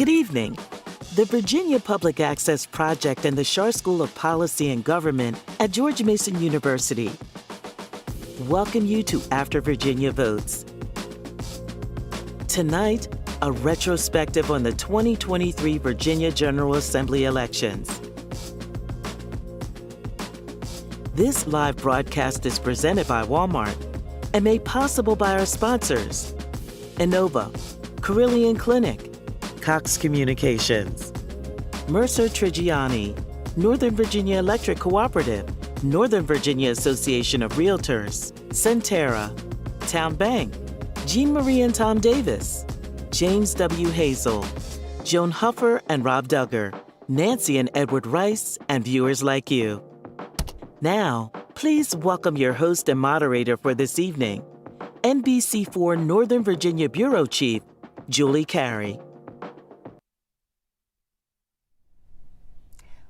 Good evening. The Virginia Public Access Project and the Schar School of Policy and Government at George Mason University welcome you to After Virginia Votes. Tonight, a retrospective on the 2023 Virginia General Assembly elections. This live broadcast is presented by Walmart and made possible by our sponsors, Innova, Carillion Clinic, Cox Communications, Mercer Trigiani, Northern Virginia Electric Cooperative, Northern Virginia Association of Realtors, Centera, Town Bank, Jean Marie and Tom Davis, James W. Hazel, Joan Huffer and Rob Duggar, Nancy and Edward Rice, and viewers like you. Now, please welcome your host and moderator for this evening, NBC4 Northern Virginia Bureau Chief, Julie Carey.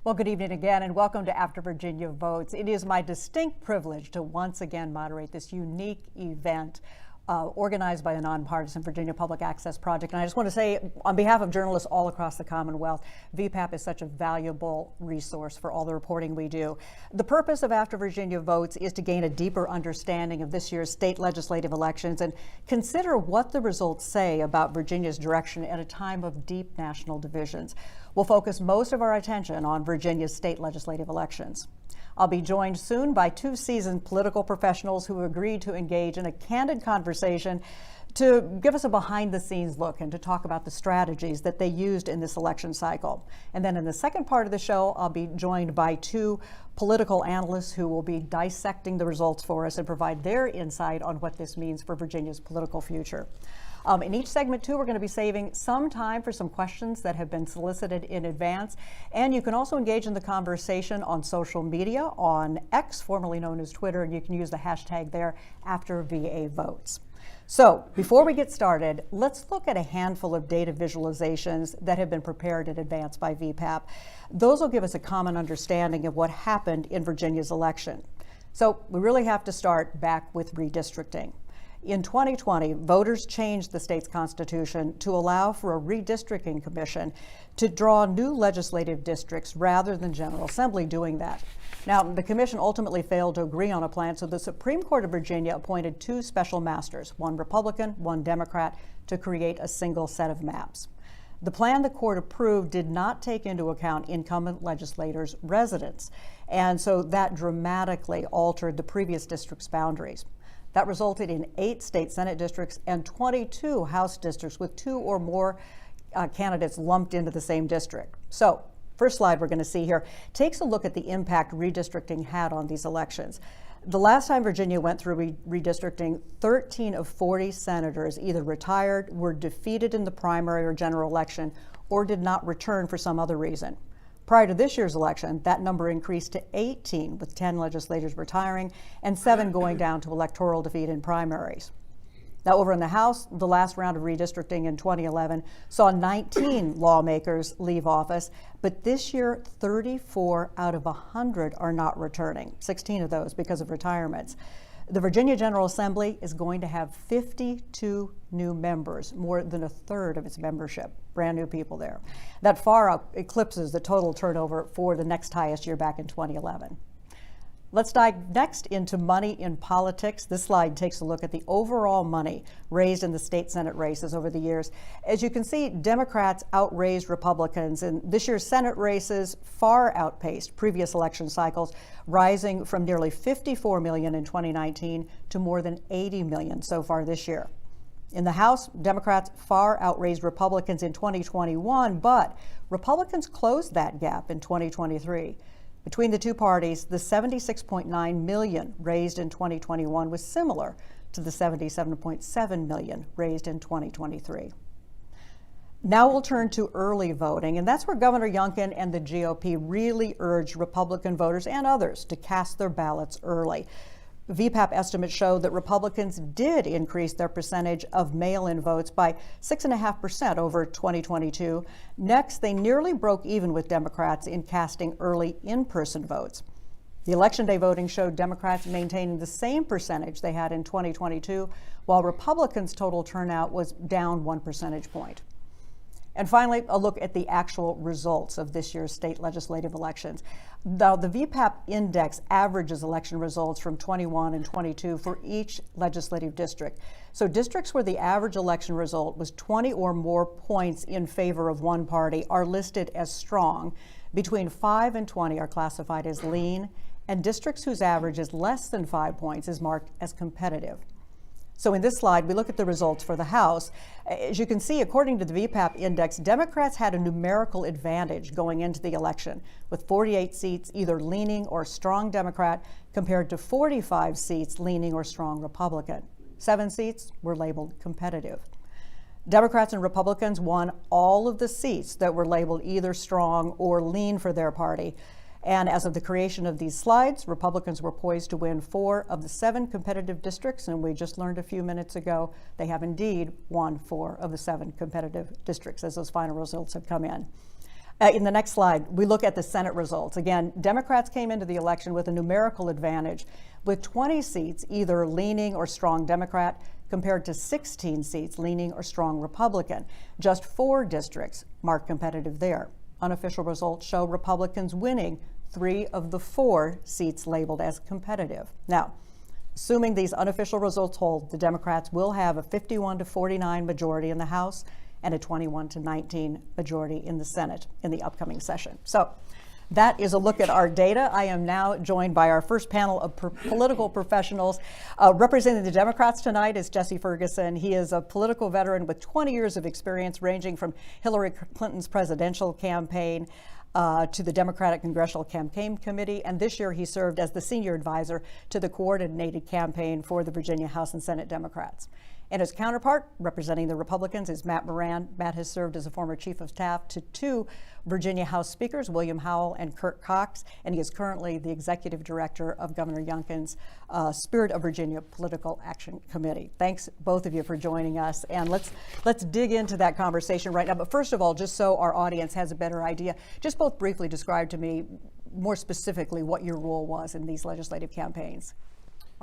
Well, good evening again, and welcome to After Virginia Votes. It is my distinct privilege to once again moderate this unique event organized by the nonpartisan Virginia Public Access Project. And I just want to say, on behalf of journalists all across the Commonwealth, VPAP is such a valuable resource for all the reporting we do. The purpose of After Virginia Votes is to gain a deeper understanding of this year's state legislative elections and consider what the results say about Virginia's direction at a time of deep national divisions. We'll focus most of our attention on Virginia's state legislative elections. I'll be joined soon by two seasoned political professionals who agreed to engage in a candid conversation to give us a behind-the-scenes look and to talk about the strategies that they used in this election cycle. And then in the second part of the show, I'll be joined by two political analysts who will be dissecting the results for us and provide their insight on what this means for Virginia's political future. In each segment, too, we're going to be saving some time for some questions that have been solicited in advance. And you can also engage in the conversation on social media, on X, formerly known as Twitter, and you can use the hashtag there, AfterVAVotes. So before we get started, let's look at a handful of data visualizations that have been prepared in advance by VPAP. Those will give us a common understanding of what happened in Virginia's election. So we really have to start back with redistricting. In 2020, voters changed the state's constitution to allow for a redistricting commission to draw new legislative districts rather than General Assembly doing that. Now, the commission ultimately failed to agree on a plan, so the Supreme Court of Virginia appointed two special masters, one Republican, one Democrat, to create a single set of maps. The plan the court approved did not take into account incumbent legislators' residence, and so that dramatically altered the previous district's boundaries. That resulted in 8 state Senate districts and 22 House districts with 2 or more candidates lumped into the same district. So, first slide we're going to see here takes a look at the impact redistricting had on these elections. The last time Virginia went through redistricting, 13 of 40 senators either retired, were defeated in the primary or general election, or did not return for some other reason. Prior to this year's election, that number increased to 18, with 10 legislators retiring and 7 going down to electoral defeat in primaries. Now, over in the House, the last round of redistricting in 2011 saw 19 lawmakers leave office, but this year, 34 out of 100 are not returning, 16 of those because of retirements. The Virginia General Assembly is going to have 52 new members, more than a third of its membership, brand new people there. That far eclipses the total turnover for the next highest year back in 2011. Let's dive next into money in politics. This slide takes a look at the overall money raised in the state Senate races over the years. As you can see, Democrats outraised Republicans, and this year's Senate races far outpaced previous election cycles, rising from nearly $54 million in 2019 to more than $80 million so far this year. In the House, Democrats far outraised Republicans in 2021, but Republicans closed that gap in 2023. Between the two parties, the $76.9 million raised in 2021 was similar to the $77.7 million raised in 2023. Now we'll turn to early voting, and that's where Governor Youngkin and the GOP really urged Republican voters and others to cast their ballots early. VPAP estimates show that Republicans did increase their percentage of mail-in votes by 6.5% over 2022. Next, they nearly broke even with Democrats in casting early in-person votes. The Election Day voting showed Democrats maintaining the same percentage they had in 2022, while Republicans' total turnout was down 1 percentage point. And finally, a look at the actual results of this year's state legislative elections. Now, the VPAP index averages election results from 21 and 22 for each legislative district. So districts where the average election result was 20 or more points in favor of one party are listed as strong. Between 5 and 20 are classified as lean, and districts whose average is less than 5 points is marked as competitive. So in this slide, we look at the results for the House. As you can see, according to the VPAP index, Democrats had a numerical advantage going into the election, with 48 seats either leaning or strong Democrat compared to 45 seats leaning or strong Republican. 7 seats were labeled competitive. Democrats and Republicans won all of the seats that were labeled either strong or lean for their party. And as of the creation of these slides, Republicans were poised to win 4 of the 7 competitive districts, and we just learned a few minutes ago they have indeed won 4 of the 7 competitive districts as those final results have come in. In the next slide, we look at the Senate results. Again, Democrats came into the election with a numerical advantage, with 20 seats either leaning or strong Democrat compared to 16 seats leaning or strong Republican. Just 4 districts marked competitive there. Unofficial results show Republicans winning 3 of the 4 seats labeled as competitive. Now, assuming these unofficial results hold, the Democrats will have a 51-49 majority in the House and a 21-19 majority in the Senate in the upcoming session. So that is a look at our data. I am now joined by our first panel of political professionals. Representing the Democrats tonight is Jesse Ferguson. He is a political veteran with 20 years of experience, ranging from Hillary Clinton's presidential campaign to the Democratic Congressional Campaign Committee, and this year he served as the senior advisor to the coordinated campaign for the Virginia House and Senate Democrats. And his counterpart, representing the Republicans, is Matt Moran. Matt has served as a former chief of staff to 2 Virginia House speakers, William Howell and Kirk Cox, and he is currently the executive director of Governor Youngkin's Spirit of Virginia Political Action Committee. Thanks, both of you, for joining us, and let's dig into that conversation right now. But first of all, just so our audience has a better idea, just both briefly describe to me more specifically what your role was in these legislative campaigns.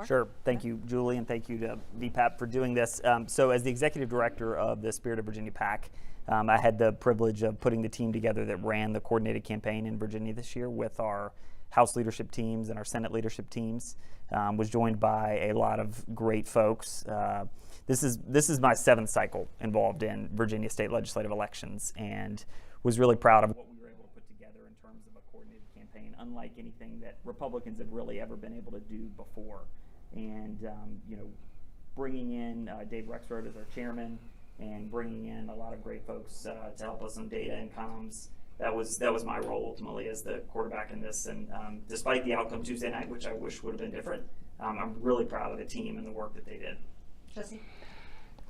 Sure. Thank you, Julie, and thank you to VPAP for doing this. So as the executive director of the Spirit of Virginia PAC, I had the privilege of putting the team together that ran the coordinated campaign in Virginia this year with our House leadership teams and our Senate leadership teams. Was joined by a lot of great folks. This is my 7th cycle involved in Virginia state legislative elections, and was really proud of what we were able to put together in terms of a coordinated campaign, unlike anything that Republicans have really ever been able to do before. And bringing in Dave Rexroad as our chairman, and bringing in a lot of great folks to help us on data and comms. That was my role ultimately as the quarterback in this. And despite the outcome Tuesday night, which I wish would have been different, I'm really proud of the team and the work that they did. Jesse?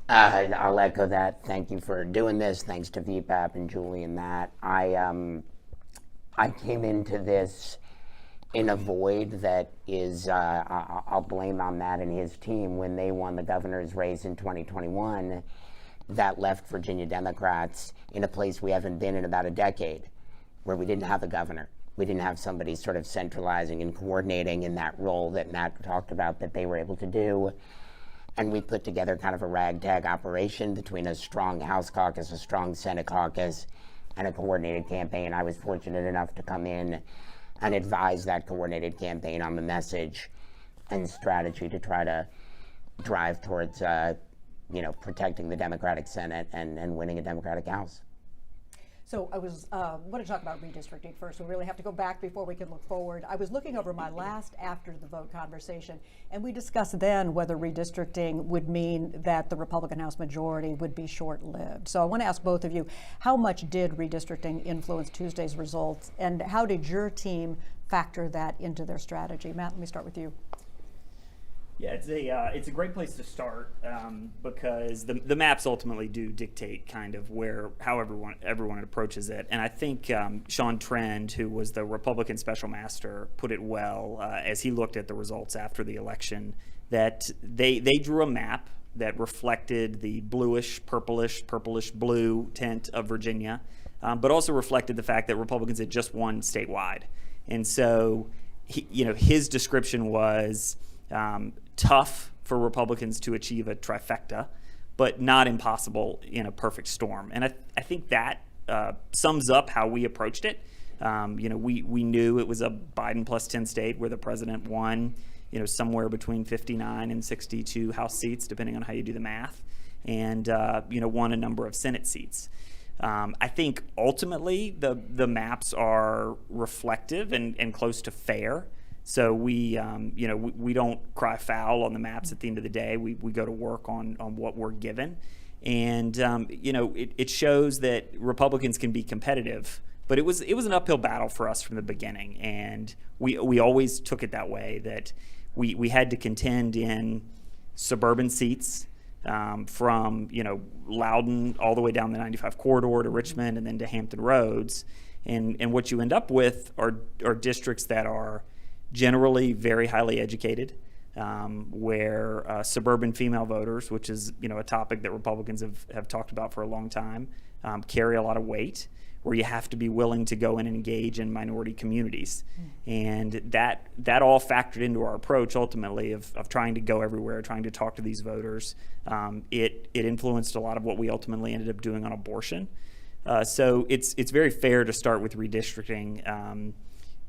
I'll echo that. Thank you for doing this. Thanks to VPAP and Julie and Matt. I came into this in a void that is, I'll blame on Matt and his team. When they won the governor's race in 2021, that left Virginia Democrats in a place we haven't been in about a decade, where we didn't have a governor. We didn't have somebody sort of centralizing and coordinating in that role that Matt talked about that they were able to do. And we put together kind of a ragtag operation between a strong House caucus, a strong Senate caucus, and a coordinated campaign. I was fortunate enough to come in and advise that coordinated campaign on the message and strategy to try to drive towards, protecting the Democratic Senate and winning a Democratic House. So I want to talk about redistricting first. We really have to go back before we can look forward. I was looking over my last after the vote conversation, and we discussed then whether redistricting would mean that the Republican House majority would be short-lived. So I want to ask both of you, how much did redistricting influence Tuesday's results, and how did your team factor that into their strategy? Matt, let me start with you. Yeah, it's a great place to start because the maps ultimately do dictate kind of how everyone approaches it. And I think Sean Trend, who was the Republican special master, put it well as he looked at the results after the election, that they drew a map that reflected the bluish, purplish blue tint of Virginia, but also reflected the fact that Republicans had just won statewide. And so his description was tough for Republicans to achieve a trifecta, but not impossible in a perfect storm. And I think that sums up how we approached it. We knew it was a Biden plus 10 state where the president won, somewhere between 59 and 62 House seats, depending on how you do the math, and won a number of Senate seats. I think ultimately the maps are reflective and close to fair. So we don't cry foul on the maps at the end of the day. We go to work on what we're given. And, it shows that Republicans can be competitive, but it was an uphill battle for us from the beginning. And we always took it that way, that we had to contend in suburban seats, from Loudoun all the way down the 95 corridor to Richmond and then to Hampton Roads, and what you end up with are districts that are generally very highly educated, where suburban female voters, which is a topic that Republicans have talked about for a long time, carry a lot of weight, where you have to be willing to go in and engage in minority communities. And that all factored into our approach ultimately of trying to go everywhere, trying to talk to these voters. It influenced a lot of what we ultimately ended up doing on abortion. So it's very fair to start with redistricting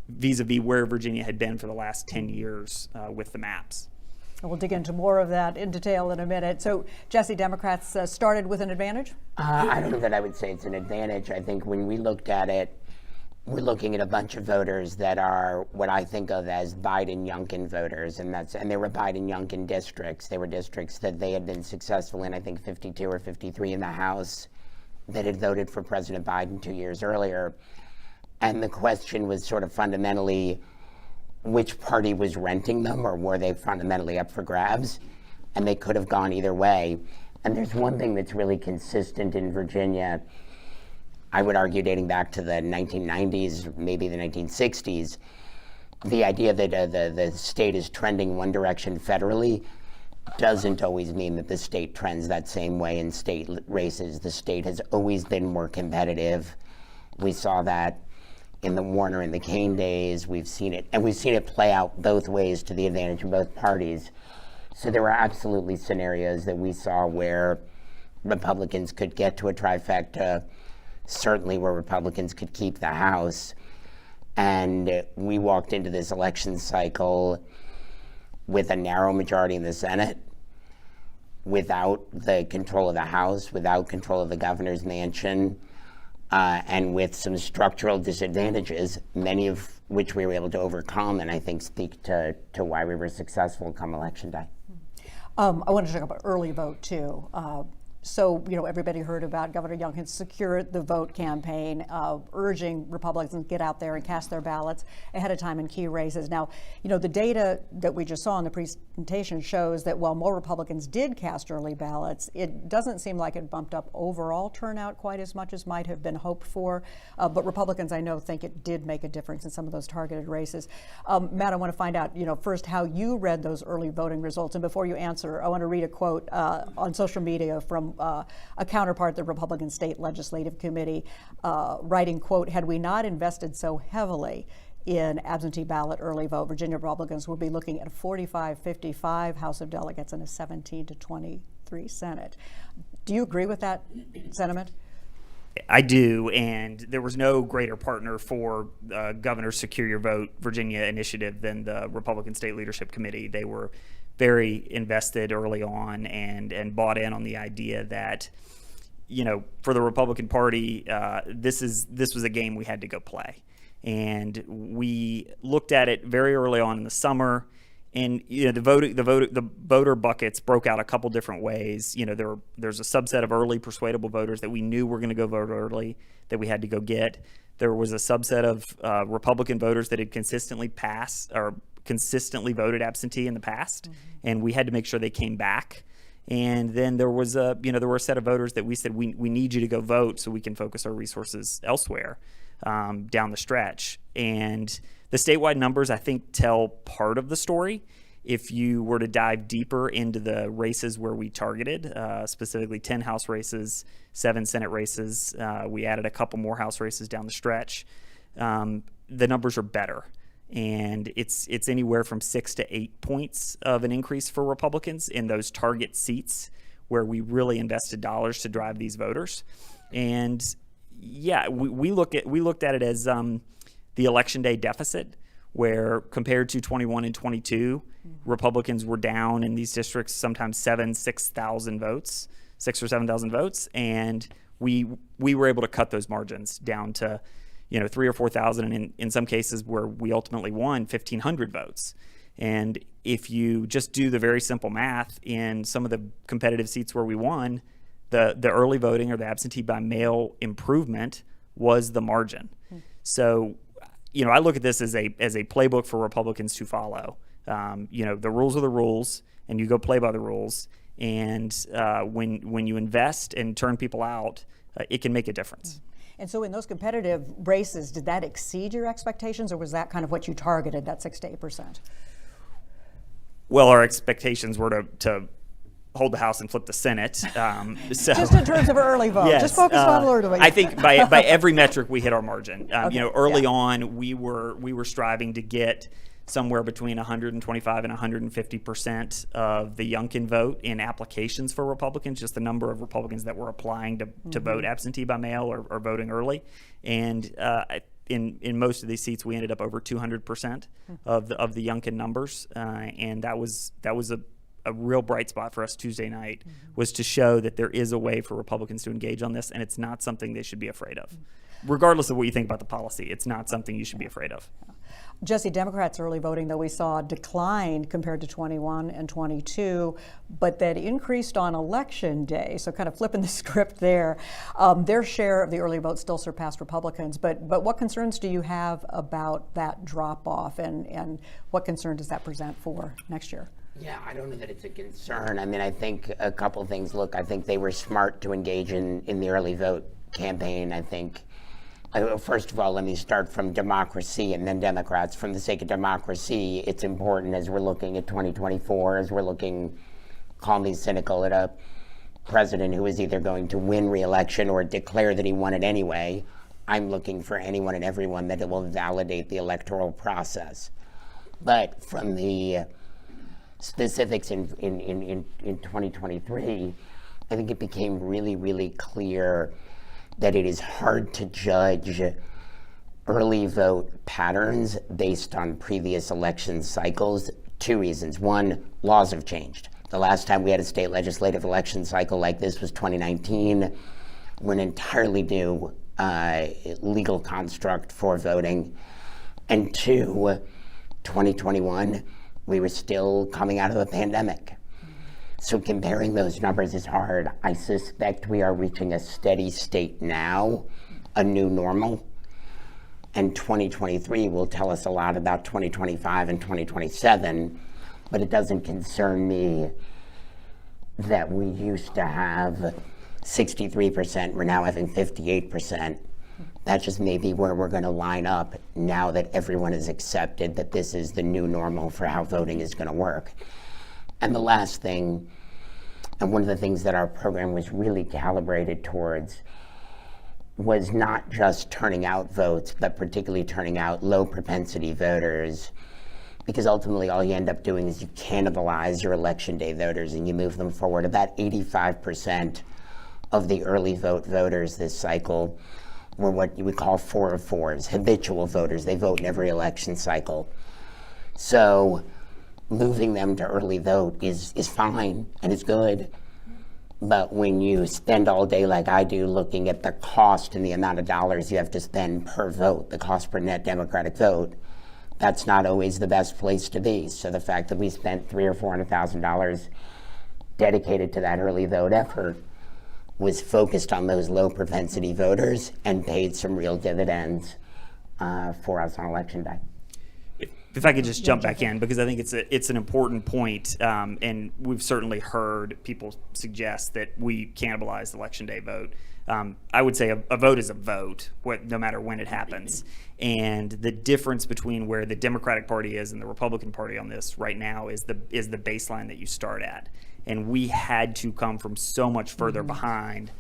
vis-a-vis where Virginia had been for the last 10 years with the maps. We'll dig into more of that in detail in a minute. So, Jesse, Democrats started with an advantage? I don't know that I would say it's an advantage. I think when we looked at it, we're looking at a bunch of voters that are what I think of as Biden-Youngkin voters, and they were Biden-Youngkin districts. They were districts that they had been successful in, I think 52 or 53 in the House, that had voted for President Biden 2 years earlier. And the question was sort of fundamentally, which party was renting them, or were they fundamentally up for grabs? And they could have gone either way. And there's one thing that's really consistent in Virginia, I would argue dating back to the 1990s, maybe the 1960s, the idea that the state is trending one direction federally doesn't always mean that the state trends that same way in state races. The state has always been more competitive. We saw that in the Warner and the Kane days. We've seen it play out both ways to the advantage of both parties. So there were absolutely scenarios that we saw where Republicans could get to a trifecta, certainly where Republicans could keep the House. And we walked into this election cycle with a narrow majority in the Senate, without the control of the House, without control of the governor's mansion, and with some structural disadvantages, many of which we were able to overcome, and I think speak to why we were successful come election day. I want to talk about early vote too. So, everybody heard about Governor Youngkin's Secure the Vote campaign, urging Republicans to get out there and cast their ballots ahead of time in key races. Now, the data that we just saw in the presentation shows that while more Republicans did cast early ballots, it doesn't seem like it bumped up overall turnout quite as much as might have been hoped for. But Republicans, I know, think it did make a difference in some of those targeted races. Matt, I want to find out, first how you read those early voting results. And before you answer, I want to read a quote on social media from a counterpart, the Republican State Legislative Committee, writing, quote, "Had we not invested so heavily in absentee ballot early vote, Virginia Republicans would be looking at a 45-55 House of Delegates and a 17-23 Senate." Do you agree with that sentiment? I do, and there was no greater partner for Governor's Secure Your Vote Virginia initiative than the Republican State Leadership Committee. They were very invested early on and bought in on the idea that, for the Republican Party, this was a game we had to go play. And we looked at it very early on in the summer, and the voter buckets broke out a couple different ways. There's a subset of early persuadable voters that we knew were going to go vote early that we had to go get. There was a subset of Republican voters that had consistently voted absentee in the past, and we had to make sure they came back. And then there was there were a set of voters that we said we need you to go vote so we can focus our resources elsewhere down the stretch. And the statewide numbers, I think, tell part of the story. If you were to dive deeper into the races where we targeted, specifically 10 House races, 7 Senate races, we added a couple more House races down the stretch, the numbers are better. And it's anywhere from 6 to 8 points of an increase for Republicans in those target seats where we really invested dollars to drive these voters. And yeah, we looked at it as the election day deficit, where compared to 21 and 22, Republicans were down in these districts sometimes 6,000 votes, 6 or 7,000 votes, and we were able to cut those margins down to 3,000 or 4,000, and in some cases where we ultimately won 1,500 votes. And if you just do the very simple math in some of the competitive seats where we won, the early voting or the absentee by mail improvement was the margin. So, I look at this as a playbook for Republicans to follow. The rules are the rules, and you go play by the rules. And when you invest and turn people out, it can make a difference. And so in those competitive races, did that exceed your expectations, or was that kind of what you targeted, that 6 to 8%? Well, our expectations were to hold the House and flip the Senate. So, just in terms of early vote. Yes, just focus on early vote. I think by every metric we hit our margin. Early on we were striving to get somewhere between 125 and 150% of the Youngkin vote in applications for Republicans, just the number of Republicans that were applying to vote absentee by mail or voting early. And in most of these seats, we ended up over 200% of the Youngkin numbers, and that was a real bright spot for us Tuesday night, was to show that there is a way for Republicans to engage on this, and it's not something they should be afraid of. Regardless of what you think about the policy, it's not something you should be afraid of. Jesse, Democrats' early voting, though, we saw declined compared to 21 and 22, but that increased on Election Day. So kind of flipping the script there. Their share of the early vote still surpassed Republicans, but what concerns do you have about that drop-off, and what concern does that present for next year? Yeah, I don't know that it's a concern. I mean, I think a couple things. Look, I think they were smart to engage in the early vote campaign. I think, first of all, let me start from democracy and then Democrats. From the sake of democracy, it's important as we're looking at 2024, as we're looking calmly cynical at a president who is either going to win re-election or declare that he won it anyway. I'm looking for anyone and everyone that will validate the electoral process. But from the specifics in 2023, I think it became really, really clear that it is hard to judge early vote patterns based on previous election cycles. 2 reasons. 1, laws have changed. The last time we had a state legislative election cycle like this was 2019. We're an entirely new legal construct for voting. And 2, 2021, we were still coming out of a pandemic. So comparing those numbers is hard. I suspect we are reaching a steady state now, a new normal. And 2023 will tell us a lot about 2025 and 2027, but it doesn't concern me that we used to have 63%, we're now having 58%. That just may be where we're going to line up now that everyone has accepted that this is the new normal for how voting is going to work. And the last thing, and one of the things that our program was really calibrated towards, was not just turning out votes, but particularly turning out low propensity voters, because ultimately all you end up doing is you cannibalize your election day voters and you move them forward. About 85% of the early vote voters this cycle were what you would call 4 of 4s, habitual voters. They vote in every election cycle. So moving them to early vote is fine and it's good. But when you spend all day like I do looking at the cost and the amount of dollars you have to spend per vote, the cost per net Democratic vote, that's not always the best place to be. So the fact that we spent $300,000 or $400,000 dedicated to that early vote effort was focused on those low propensity voters and paid some real dividends for us on Election Day. If I could just jump back in, because I think it's an important point, and we've certainly heard people suggest that we cannibalize the Election Day vote. I would say a vote is a vote, no matter when it happens. And the difference between where the Democratic Party is and the Republican Party on this right now is the baseline that you start at. And we had to come from so much further behind,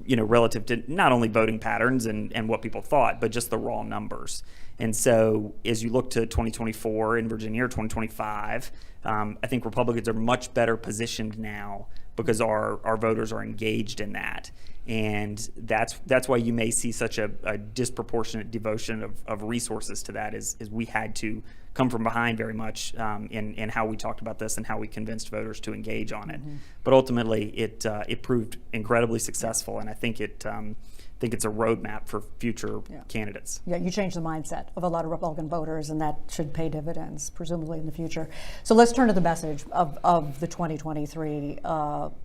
relative to not only voting patterns and what people thought, but just the raw numbers. And so as you look to 2024 in Virginia or 2025, I think Republicans are much better positioned now because our voters are engaged in that. And that's why you may see such a disproportionate devotion of resources to that, is we had to come from behind very much in how we talked about this and how we convinced voters to engage on it. But ultimately, it proved incredibly successful, and I think it's a roadmap for future candidates. Yeah, you changed the mindset of a lot of Republican voters, and that should pay dividends, presumably, in the future. So let's turn to the message of the 2023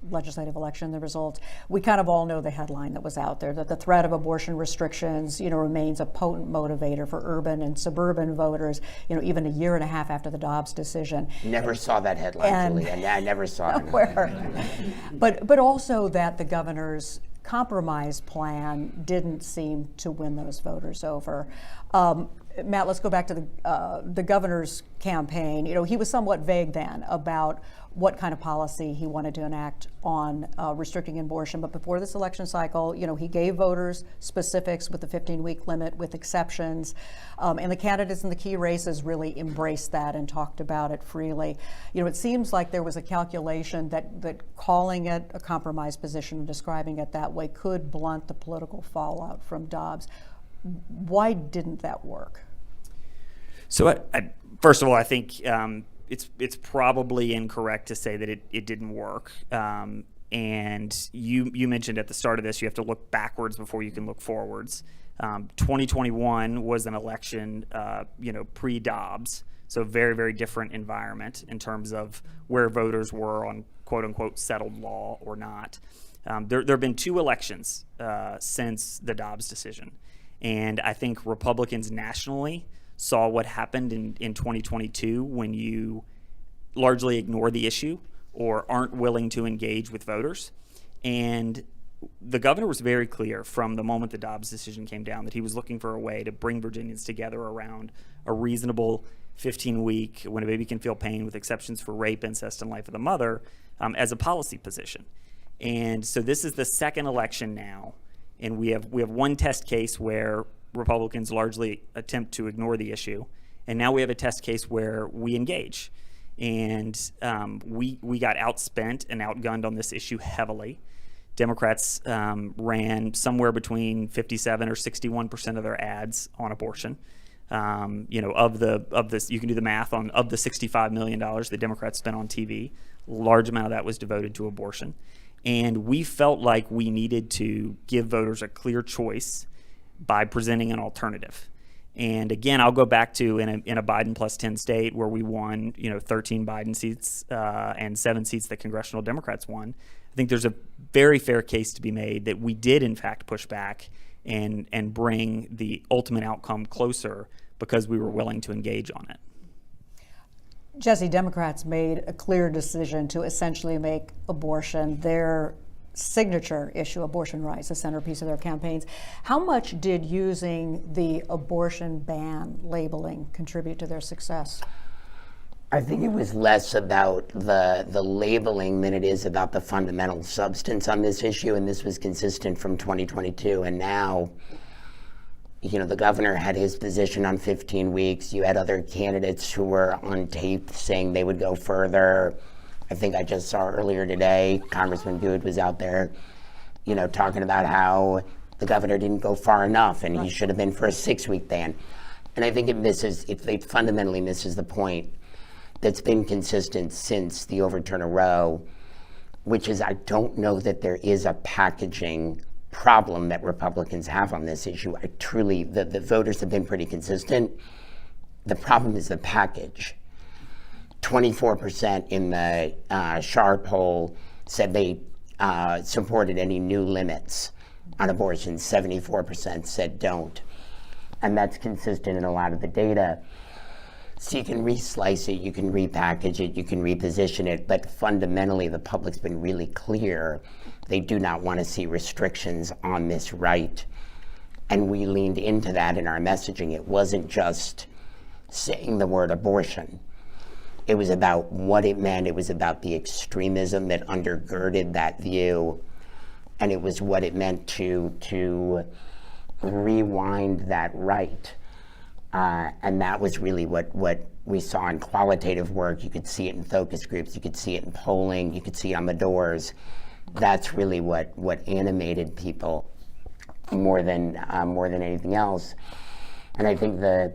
legislative election, the results. We kind of all know the headline that was out there, that the threat of abortion restrictions, remains a potent motivator for urban and suburban voters, even a year and a half after the Dobbs decision. Never saw that headline, Julie. I never saw it. Where? But also that the governor's compromise plan didn't seem to win those voters over. Matt, let's go back to the governor's campaign. He was somewhat vague then about what kind of policy he wanted to enact on restricting abortion. But before this election cycle, he gave voters specifics with the 15-week limit, with exceptions. And the candidates in the key races really embraced that and talked about it freely. It seems like there was a calculation that calling it a compromise position and describing it that way could blunt the political fallout from Dobbs. Why didn't that work? So, first of all, I think it's probably incorrect to say that it didn't work. And you mentioned at the start of this, you have to look backwards before you can look forwards. 2021 was an election, pre-Dobbs, so very, very different environment in terms of where voters were on quote-unquote settled law or not. There have been two elections since the Dobbs decision. And I think Republicans nationally saw what happened in 2022 when you largely ignore the issue or aren't willing to engage with voters. And the governor was very clear from the moment the Dobbs decision came down that he was looking for a way to bring Virginians together around a reasonable 15-week, when a baby can feel pain, with exceptions for rape, incest, and life of the mother, as a policy position. And so this is the second election now, and we have one test case where Republicans largely attempt to ignore the issue, and now we have a test case where we engage. And we got outspent and outgunned on this issue heavily. Democrats ran somewhere between 57 or 61% of their ads on abortion. Of this, you can do the math on of the $65 million that Democrats spent on TV. Large amount of that was devoted to abortion. And we felt like we needed to give voters a clear choice by presenting an alternative. And again, I'll go back to in a Biden plus 10 state where we won, 13 Biden seats and 7 seats that congressional Democrats won. I think there's a very fair case to be made that we did in fact push back and bring the ultimate outcome closer because we were willing to engage on it. Jesse, Democrats made a clear decision to essentially make abortion their signature issue, abortion rights, the centerpiece of their campaigns. How much did using the abortion ban labeling contribute to their success? I think it was less about the labeling than it is about the fundamental substance on this issue, and this was consistent from 2022. And now, the governor had his position on 15 weeks. You had other candidates who were on tape saying they would go further. I think I just saw earlier today, Congressman Good was out there, talking about how the governor didn't go far enough and he should have been for a 6-week ban. And I think it fundamentally misses the point that's been consistent since the overturn of Roe, which is I don't know that there is a packaging problem that Republicans have on this issue. The voters have been pretty consistent. The problem is the package. 24% in the Schar poll said they supported any new limits on abortion. 74% said don't. And that's consistent in a lot of the data. So you can re-slice it, you can repackage it, you can reposition it, but fundamentally the public's been really clear. They do not want to see restrictions on this right. And we leaned into that in our messaging. It wasn't just saying the word abortion. It was about what it meant. It was about the extremism that undergirded that view. And it was what it meant to rewind that right And that was really what we saw in qualitative work. You could see it in focus groups, you could see it in polling, you could see it on the doors. That's really what animated people more than anything else. And I think the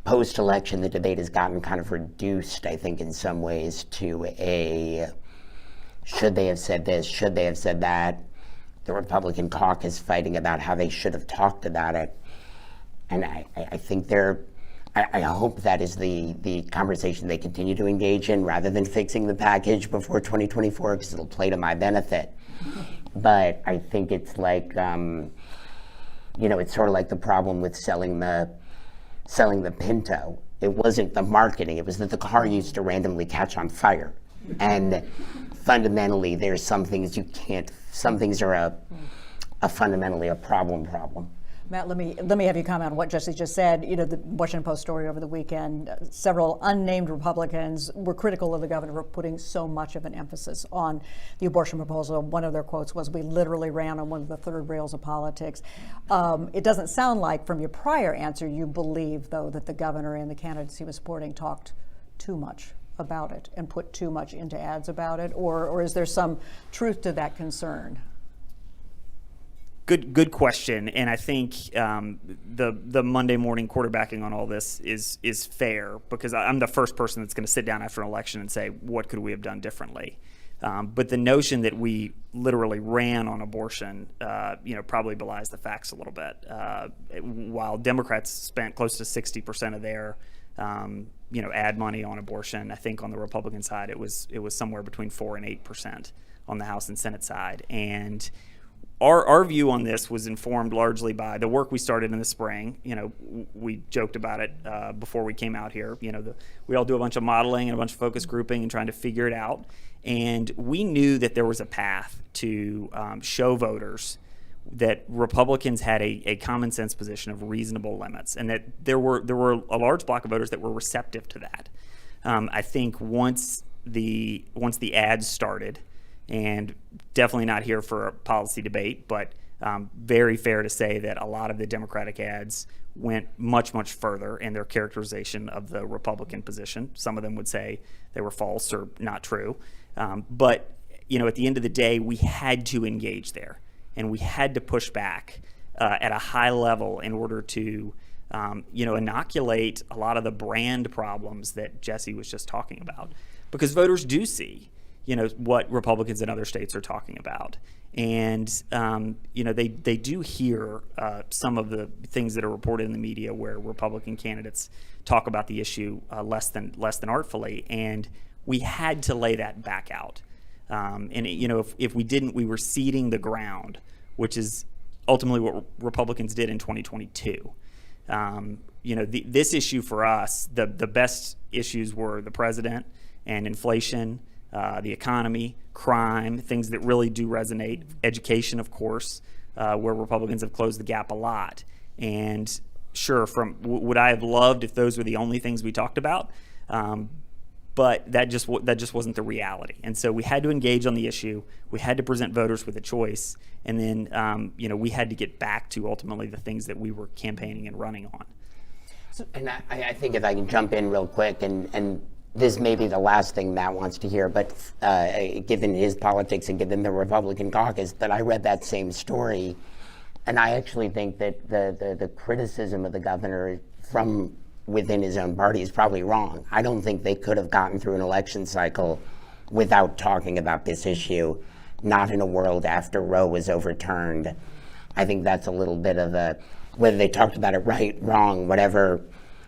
post-election, the debate has gotten kind of reduced, I think, in some ways to a, should they have said this, should they have said that? The Republican caucus fighting about how they should have talked about it. And I think I hope that is the conversation they continue to engage in rather than fixing the package before 2024, because it'll play to my benefit. But I think it's like, it's sort of like the problem with selling the Pinto. It wasn't the marketing, it was that the car used to randomly catch on fire. And fundamentally, there's some things you can't, some things are fundamentally a problem. Matt, let me have you comment on what Jesse just said. The Washington Post story over the weekend, several unnamed Republicans were critical of the governor for putting so much of an emphasis on the abortion proposal. One of their quotes was, "We literally ran on one of the third rails of politics." It doesn't sound like from your prior answer you believe, though, that the governor and the candidates he was supporting talked too much about it and put too much into ads about it, or is there some truth to that concern? Good question, and I think the Monday morning quarterbacking on all this is fair, because I'm the first person that's going to sit down after an election and say, what could we have done differently? But the notion that we literally ran on abortion, probably belies the facts a little bit. While Democrats spent close to 60% of their ad money on abortion, I think on the Republican side it was somewhere between 4 and 8% on the House and Senate side, and Our view on this was informed largely by the work we started in the spring. We joked about it before we came out here. We all do a bunch of modeling and a bunch of focus grouping and trying to figure it out. And we knew that there was a path to show voters that Republicans had a common sense position of reasonable limits, and that there were a large block of voters that were receptive to that. I think once the ads started, and definitely not here for a policy debate, but very fair to say that a lot of the Democratic ads went much, much further in their characterization of the Republican position. Some of them would say they were false or not true. But at the end of the day, we had to engage there, and we had to push back at a high level in order to inoculate a lot of the brand problems that Jesse was just talking about. Because voters do see what Republicans in other states are talking about. And, they do hear some of the things that are reported in the media where Republican candidates talk about the issue less than artfully. And we had to lay that back out. If we didn't, we were ceding the ground, which is ultimately what Republicans did in 2022. This issue for us, the best issues were the president and inflation, the economy, crime, things that really do resonate, education, of course, where Republicans have closed the gap a lot. And sure, would I have loved if those were the only things we talked about? But that just wasn't the reality. And so we had to engage on the issue. We had to present voters with a choice. And then, we had to get back to ultimately the things that we were campaigning and running on. And I think if I can jump in real quick, and this may be the last thing Matt wants to hear, but given his politics and given the Republican caucus, that I read that same story, and I actually think that the criticism of the governor from within his own party is probably wrong. I don't think they could have gotten through an election cycle without talking about this issue, not in a world after Roe was overturned. I think that's a little bit of whether they talked about it right, wrong, whatever,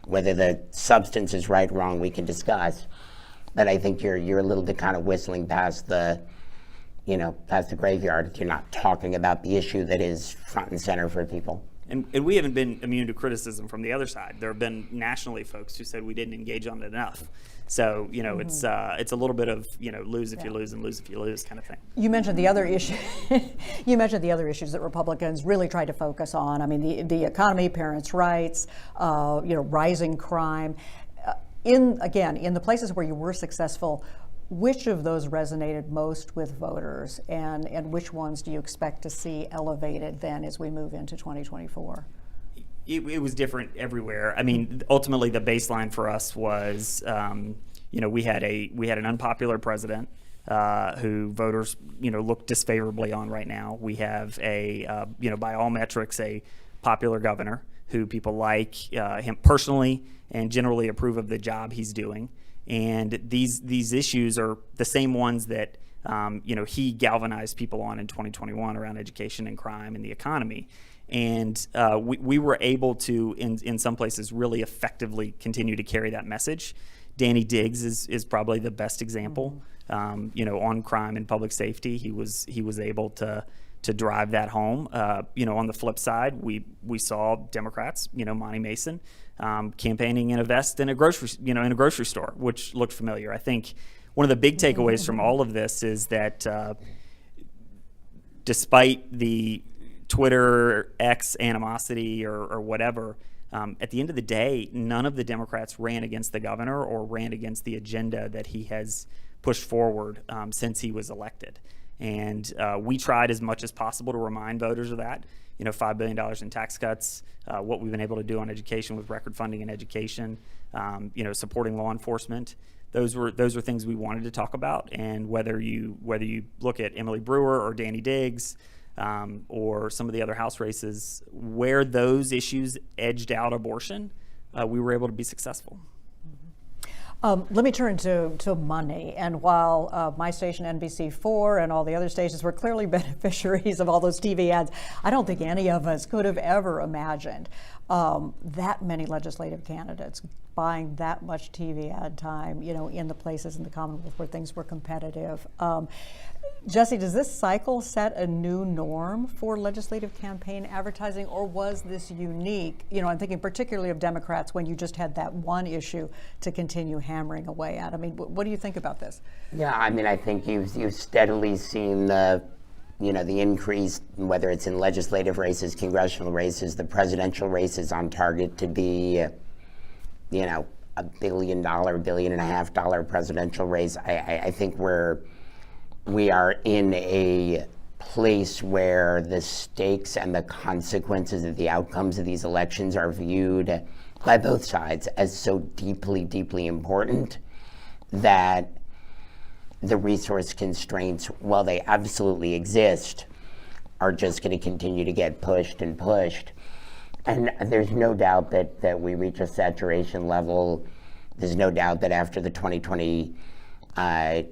whether the substance is right, wrong, we can discuss. But I think you're a little bit kind of whistling past the graveyard if you're not talking about the issue that is front and center for people. And we haven't been immune to criticism from the other side. There have been nationally folks who said we didn't engage on it enough. So, it's a little bit of, lose if you lose and lose if you lose kind of thing. You mentioned the other issue. You mentioned the other issues that Republicans really tried to focus on. I mean, the economy, parents' rights, rising crime. In the places where you were successful, which of those resonated most with voters, and which ones do you expect to see elevated then as we move into 2024? It was different everywhere. I mean, ultimately, the baseline for us was, we had an unpopular president who voters, look disfavorably on right now. We have by all metrics, a popular governor who people like him personally and generally approve of the job he's doing. And these issues are the same ones that he galvanized people on in 2021 around education and crime and the economy. And we were able to, in some places, really effectively continue to carry that message. Danny Diggs is probably the best example. On crime and public safety, he was able to drive that home. On the flip side, we saw Democrats, Monty Mason, campaigning in a vest in a grocery store, which looked familiar. I think one of the big takeaways from all of this is that despite the Twitter X animosity or whatever, at the end of the day, none of the Democrats ran against the governor or ran against the agenda that he has pushed forward since he was elected. And we tried as much as possible to remind voters of that. $5 billion in tax cuts, what we've been able to do on education with record funding in education, supporting law enforcement. Those were things we wanted to talk about. And whether you look at Emily Brewer or Danny Diggs, or some of the other House races, where those issues edged out abortion, we were able to be successful. Let me turn to money. And while my station, NBC4, and all the other stations were clearly beneficiaries of all those TV ads, I don't think any of us could have ever imagined that many legislative candidates buying that much TV ad time, in the places in the Commonwealth where things were competitive. Jesse, does this cycle set a new norm for legislative campaign advertising, or was this unique? I'm thinking particularly of Democrats when you just had that one issue to continue hammering away at. I mean, what do you think about this? Yeah, I mean, I think you've steadily seen the increase, whether it's in legislative races, congressional races, the presidential races on target to be, $1 billion, $1.5 billion presidential race. I think we are in a place where the stakes and the consequences of the outcomes of these elections are viewed by both sides as so deeply, deeply important that the resource constraints, while they absolutely exist, are just going to continue to get pushed and pushed. And there's no doubt that we reach a saturation level. There's no doubt that after the 2020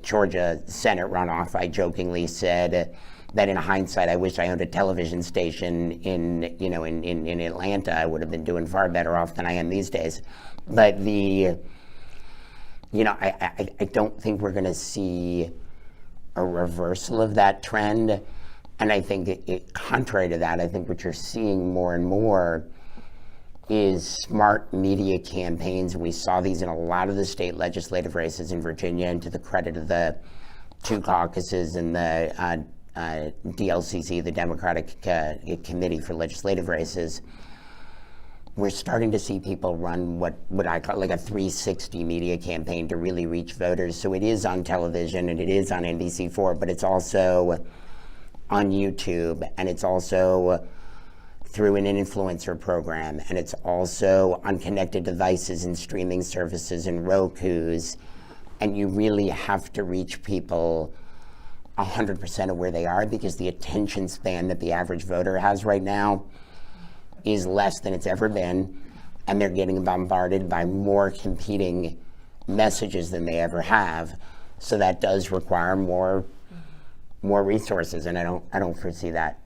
Georgia Senate runoff, I jokingly said that in hindsight, I wish I owned a television station in Atlanta. I would have been doing far better off than I am these days. But I don't think we're going to see a reversal of that trend. And I think contrary to that, I think what you're seeing more and more is smart media campaigns. We saw these in a lot of the state legislative races in Virginia, and to the credit of the two caucuses and the DLCC, the Democratic Committee for Legislative Races, we're starting to see people run what I call like a 360 media campaign to really reach voters. So it is on television and it is on NBC4, but it's also on YouTube, and it's also through an influencer program, and it's also on connected devices and streaming services and Roku's, and you really have to reach people 100% of where they are, because the attention span that the average voter has right now is less than it's ever been, and they're getting bombarded by more competing messages than they ever have. So that does require more resources, and I don't foresee that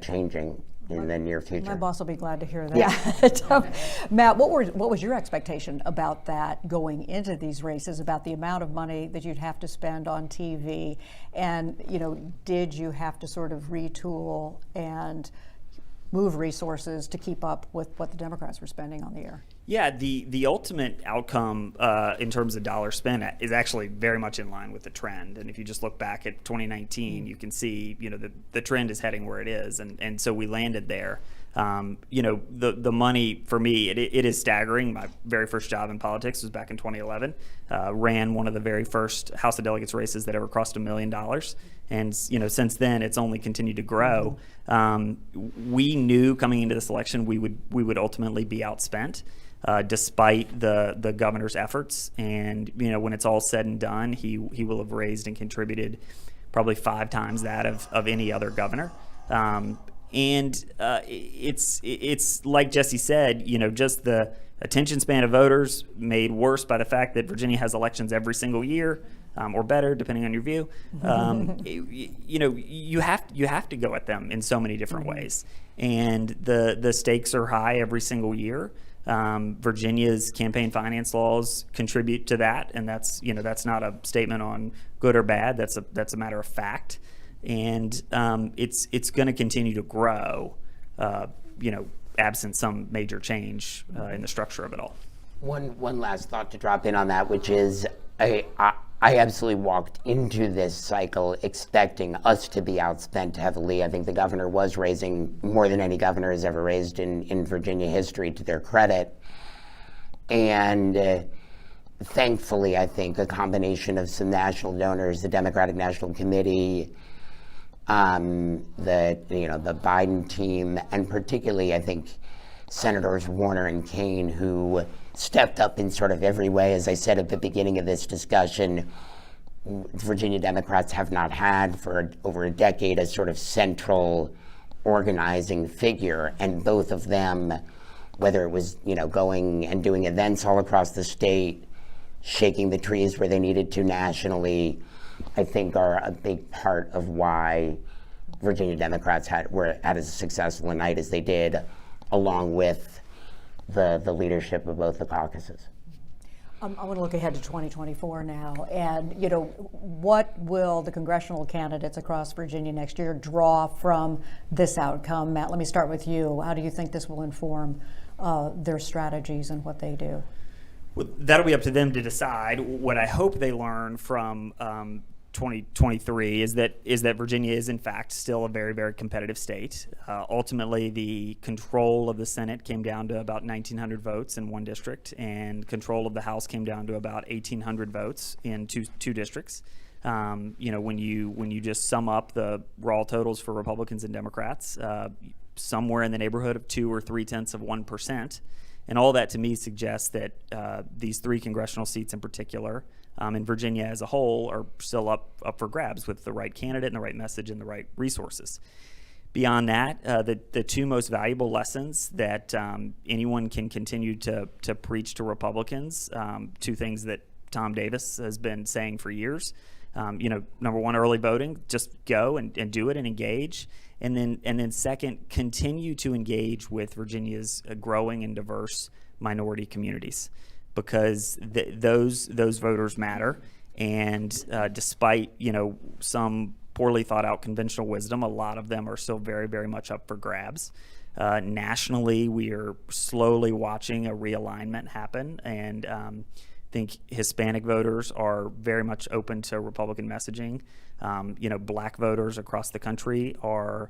changing in the near future. My boss will be glad to hear that. Yeah. Matt, what was your expectation about that going into these races, about the amount of money that you'd have to spend on TV, and did you have to sort of retool and move resources to keep up with what the Democrats were spending on the air? Yeah, the ultimate outcome in terms of dollars spent is actually very much in line with the trend. And if you just look back at 2019, you can see, the trend is heading where it is. And so we landed there. The money for me, it is staggering. My very first job in politics was back in 2011. Ran one of the very first House of Delegates races that ever crossed $1 million. And, since then it's only continued to grow. We knew coming into this election we would ultimately be outspent. Despite the governor's efforts, and when it's all said and done, he will have raised and contributed probably 5 times that of any other governor. It's like Jesse said, just the attention span of voters made worse by the fact that Virginia has elections every single year, or better, depending on your view. You have to go at them in so many different ways, and the stakes are high every single year. Virginia's campaign finance laws contribute to that, and that's not a statement on good or bad. That's a matter of fact, and it's going to continue to grow, absent some major change in the structure of it all. One last thought to drop in on that, which is I absolutely walked into this cycle expecting us to be outspent heavily. I think the governor was raising more than any governor has ever raised in Virginia history, to their credit. And thankfully, I think a combination of some national donors, the Democratic National Committee, the Biden team, and particularly, I think, Senators Warner and Kaine, who stepped up in sort of every way. As I said at the beginning of this discussion, Virginia Democrats have not had for over a decade a sort of central organizing figure, and both of them, whether it was going and doing events all across the state, shaking the trees where they needed to nationally, I think are a big part of why Virginia Democrats were at as successful a night as they did, along with the leadership of both the caucuses. I want to look ahead to 2024 now, and what will the congressional candidates across Virginia next year draw from this outcome? Matt, let me start with you. How do you think this will inform their strategies and what they do? Well, that'll be up to them to decide. What I hope they learn from 2023 is that Virginia is in fact still a very, very competitive state. Ultimately, the control of the Senate came down to about 1,900 votes in one district, and control of the House came down to about 1,800 votes in two districts. When you just sum up the raw totals for Republicans and Democrats, somewhere in the neighborhood of 2 or 3/10%. And all that to me suggests that these 3 congressional seats in particular, in Virginia as a whole, are still up for grabs with the right candidate and the right message and the right resources. Beyond that, the 2 most valuable lessons that anyone can continue to preach to Republicans, 2 things that Tom Davis has been saying for years. Number 1, early voting, just go and do it and engage. And then second, continue to engage with Virginia's growing and diverse minority communities, because those voters matter. And despite some poorly thought out conventional wisdom, a lot of them are still very, very much up for grabs. Nationally, we are slowly watching a realignment happen, and I think Hispanic voters are very much open to Republican messaging. Black voters across the country are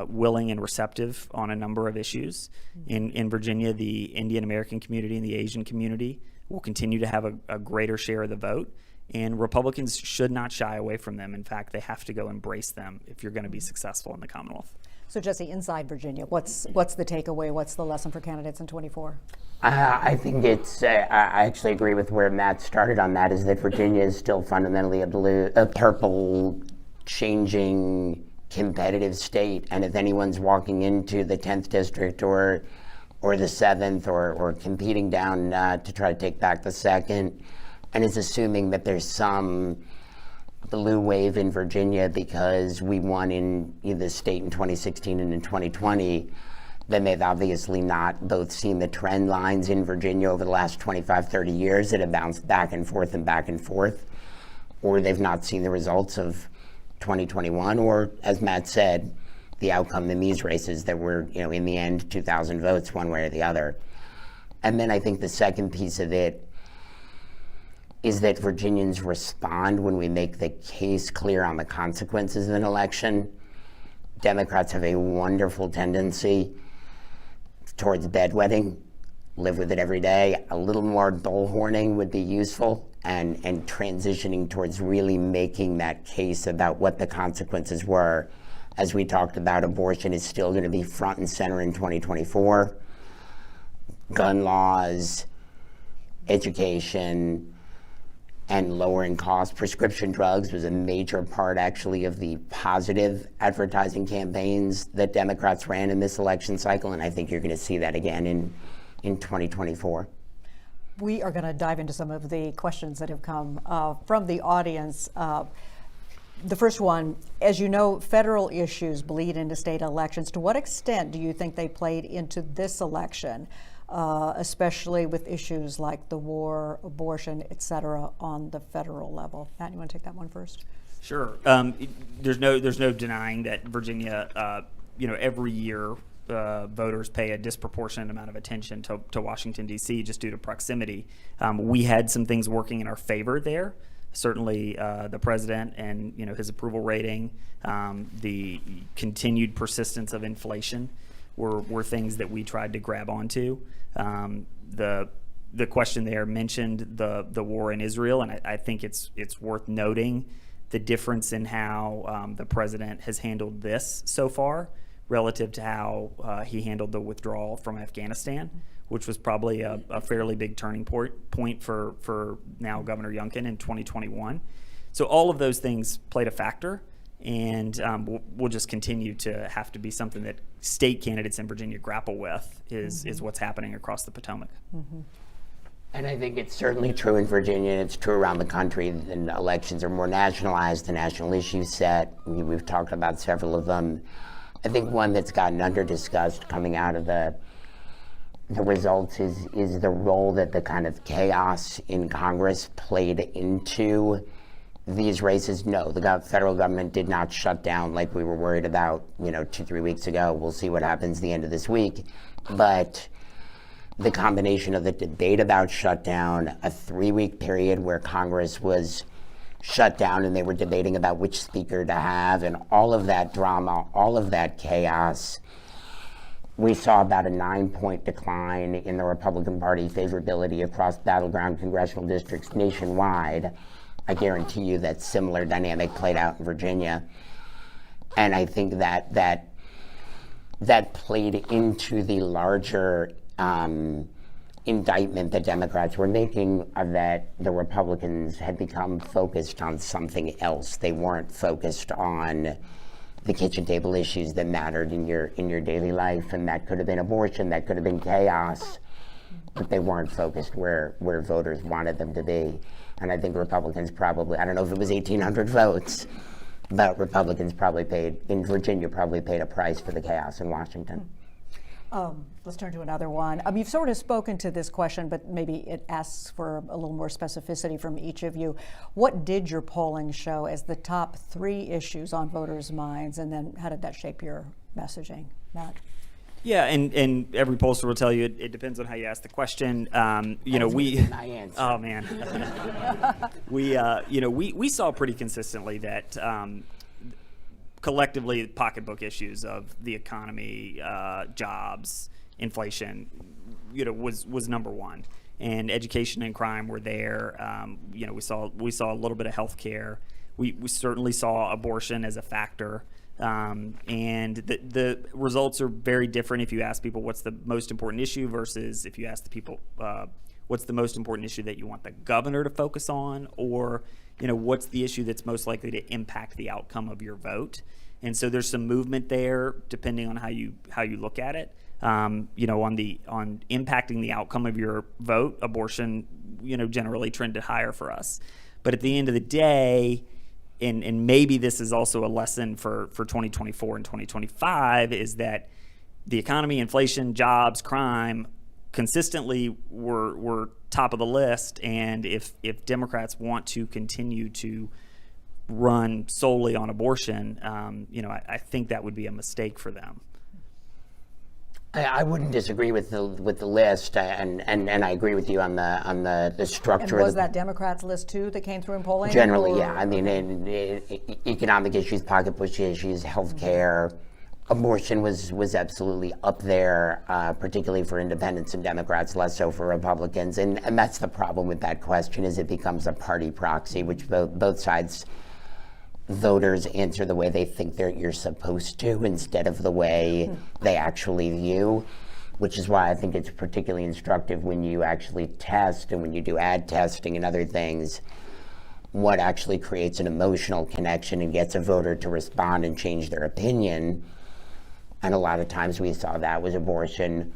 willing and receptive on a number of issues. In Virginia, the Indian American community and the Asian community will continue to have a greater share of the vote, and Republicans should not shy away from them. In fact, they have to go embrace them if you're going to be successful in the Commonwealth. So Jesse, inside Virginia, what's the takeaway? What's the lesson for candidates in 24? I think it's, I actually agree with where Matt started on that, is that Virginia is still fundamentally a purple, changing, competitive state. And if anyone's walking into the 10th district or the 7th or competing down to try to take back the 2nd, and is assuming that there's some blue wave in Virginia because we won in the state in 2016 and in 2020, then they've obviously not both seen the trend lines in Virginia over the last 25, 30 years that have bounced back and forth, or they've not seen the results of 2021, or, as Matt said, the outcome in these races that were, in the end, 2,000 votes one way or the other. And then I think the second piece of it is that Virginians respond when we make the case clear on the consequences of an election. Democrats have a wonderful tendency towards bedwetting, live with it every day. A little more bullhorning would be useful, and transitioning towards really making that case about what the consequences were. As we talked about, abortion is still going to be front and center in 2024. Gun laws, education, and lowering costs. Prescription drugs was a major part, actually, of the positive advertising campaigns that Democrats ran in this election cycle, and I think you're going to see that again in 2024. We are going to dive into some of the questions that have come from the audience. The first one, as you know, federal issues bleed into state elections. To what extent do you think they played into this election? Especially with issues like the war, abortion, et cetera, on the federal level. Matt, you want to take that one first? Sure. There's no denying that Virginia, every year voters pay a disproportionate amount of attention to Washington, D.C. just due to proximity. We had some things working in our favor there. Certainly the president and his approval rating, the continued persistence of inflation were things that we tried to grab onto. The question there mentioned the war in Israel, and I think it's worth noting the difference in how the president has handled this so far relative to how he handled the withdrawal from Afghanistan, which was probably a fairly big turning point for now Governor Youngkin in 2021. So all of those things played a factor, and we'll just continue to have to be something that state candidates in Virginia grapple with is what's happening across the Potomac. Mm-hmm. And I think it's certainly true in Virginia, and it's true around the country. The elections are more nationalized, the national issues set. We've talked about several of them. I think one that's gotten under-discussed coming out of the results is the role that the kind of chaos in Congress played into these races. No, the federal government did not shut down like we were worried about, 2-3 weeks ago. We'll see what happens the end of this week. But the combination of the debate about shutdown, a 3-week period where Congress was shut down and they were debating about which speaker to have, and all of that drama, all of that chaos, we saw about a 9-point decline in the Republican Party favorability across battleground congressional districts nationwide. I guarantee you that similar dynamic played out in Virginia. And I think that played into the larger indictment that Democrats were making, that the Republicans had become focused on something else. They weren't focused on the kitchen table issues that mattered in your daily life, and that could have been abortion, that could have been chaos, but they weren't focused where voters wanted them to be. And I think Republicans probably, I don't know if it was 1,800 votes, but Republicans in Virginia probably paid a price for the chaos in Washington. Let's turn to another one. You've sort of spoken to this question, but maybe it asks for a little more specificity from each of you. What did your polling show as the top 3 issues on voters' minds, and then how did that shape your messaging, Matt? Yeah, and every pollster will tell you it depends on how you ask the question. Oh man, we saw pretty consistently that collectively pocketbook issues of the economy, jobs, inflation, was number one, and education and crime were there. We saw a little bit of healthcare. We certainly saw abortion as a factor. And the results are very different if you ask people what's the most important issue versus if you ask the people what's the most important issue that you want the governor to focus on, or what's the issue that's most likely to impact the outcome of your vote. And so there's some movement there depending on how you look at it. On impacting the outcome of your vote, abortion generally trended higher for us. But at the end of the day, and maybe this is also a lesson for 2024 and 2025, is that the economy, inflation, jobs, crime consistently were top of the list. And if Democrats want to continue to run solely on abortion, I think that would be a mistake for them. I wouldn't disagree with the list, and I agree with you on the structure. And was that Democrats' list too that came through in polling? Generally, yeah. I mean, economic issues, pocketbook issues, healthcare, abortion was absolutely up there, particularly for independents and Democrats, less so for Republicans. And that's the problem with that question, is it becomes a party proxy, which both sides voters answer the way they think you're supposed to, instead of the way they actually view, which is why I think it's particularly instructive when you actually test and when you do ad testing and other things, what actually creates an emotional connection and gets a voter to respond and change their opinion. And a lot of times we saw that was abortion,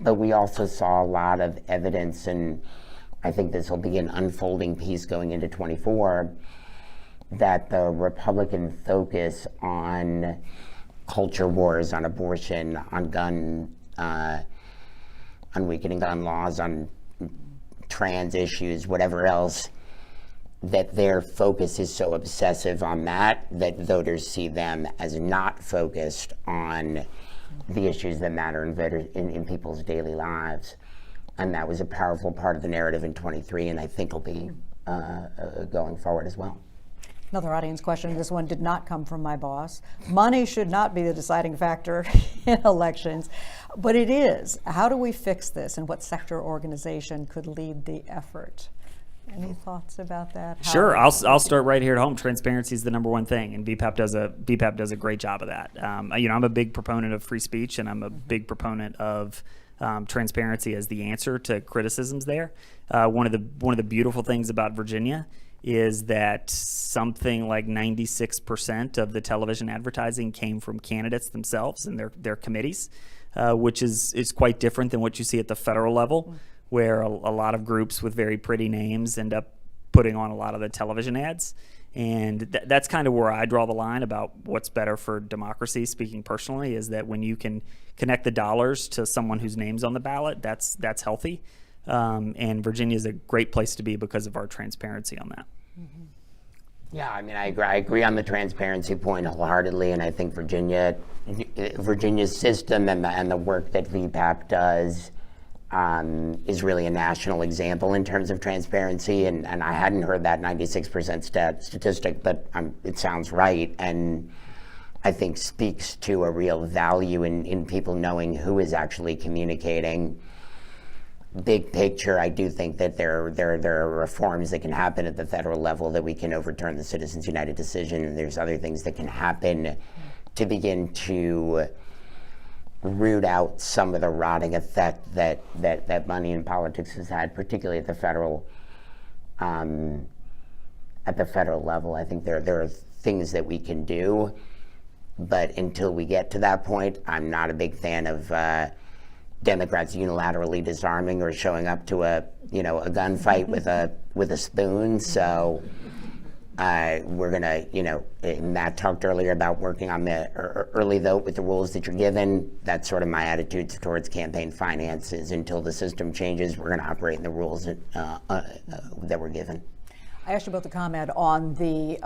but we also saw a lot of evidence, and I think this will be an unfolding piece going into 24, that the Republican focus on culture wars, on abortion, on gun, on weakening gun laws, on trans issues, whatever else, that their focus is so obsessive on that voters see them as not focused on the issues that matter in people's daily lives. And that was a powerful part of the narrative in 23, and I think will be going forward as well. Another audience question. This one did not come from my boss. Money should not be the deciding factor in elections, but it is. How do we fix this, and what sector organization could lead the effort? Any thoughts about that? Sure, I'll start right here at home. Transparency is the number one thing, and BPAP does a great job of that. I'm a big proponent of free speech, and I'm a big proponent of transparency as the answer to criticisms there. One of the beautiful things about Virginia is that something like 96% of the television advertising came from candidates themselves and their committees, which is quite different than what you see at the federal level, where a lot of groups with very pretty names end up putting on a lot of the television ads. And that's kind of where I draw the line about what's better for democracy, speaking personally, is that when you can connect the dollars to someone whose name's on the ballot, that's healthy. And Virginia is a great place to be because of our transparency on that. Mm-hmm. Yeah, I mean, I agree on the transparency point wholeheartedly, and I think Virginia's system and the work that VPAP does is really a national example in terms of transparency, and I hadn't heard that 96% statistic, but it sounds right, and I think speaks to a real value in people knowing who is actually communicating. Big picture, I do think that there are reforms that can happen at the federal level, that we can overturn the Citizens United decision, and there's other things that can happen to begin to root out some of the rotting effect that money in politics has had, particularly at the federal level. I think there are things that we can do, but until we get to that point, I'm not a big fan of Democrats unilaterally disarming or showing up to a gunfight with a spoon. So we're gonna, Matt talked earlier about working on the early vote with the rules that you're given. That's sort of my attitude towards campaign finances. Until the system changes, we're gonna operate in the rules that we're given. I asked you about the comment on the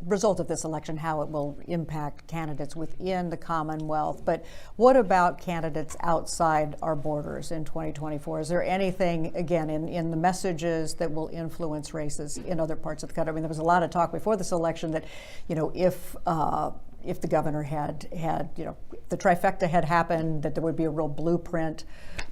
result of this election, how it will impact candidates within the Commonwealth, but what about candidates outside our borders in 2024? Is there anything, again, in the messages that will influence races in other parts of the country? I mean, there was a lot of talk before this election that, if the governor had the trifecta had happened, that there would be a real blueprint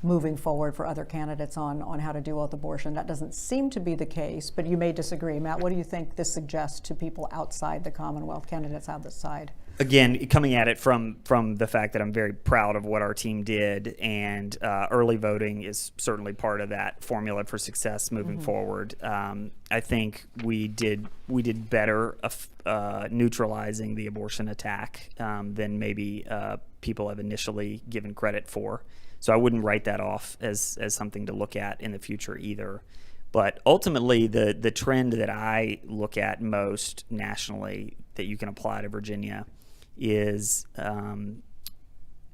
moving forward for other candidates on how to deal with abortion. That doesn't seem to be the case, but you may disagree. Matt, what do you think this suggests to people outside the Commonwealth, candidates outside? Again, coming at it from the fact that I'm very proud of what our team did, and early voting is certainly part of that formula for success moving forward. I think we did better neutralizing the abortion attack than maybe people have initially given credit for. So I wouldn't write that off as something to look at in the future either. But ultimately, the trend that I look at most nationally that you can apply to Virginia is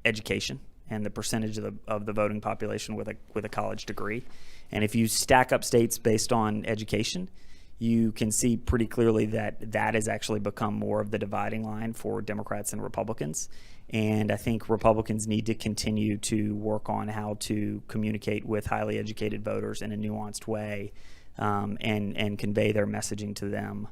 education and the percentage of the voting population with a college degree. And if you stack up states based on education, you can see pretty clearly that that has actually become more of the dividing line for Democrats and Republicans. And I think Republicans need to continue to work on how to communicate with highly educated voters in a nuanced way, and convey their messaging to them,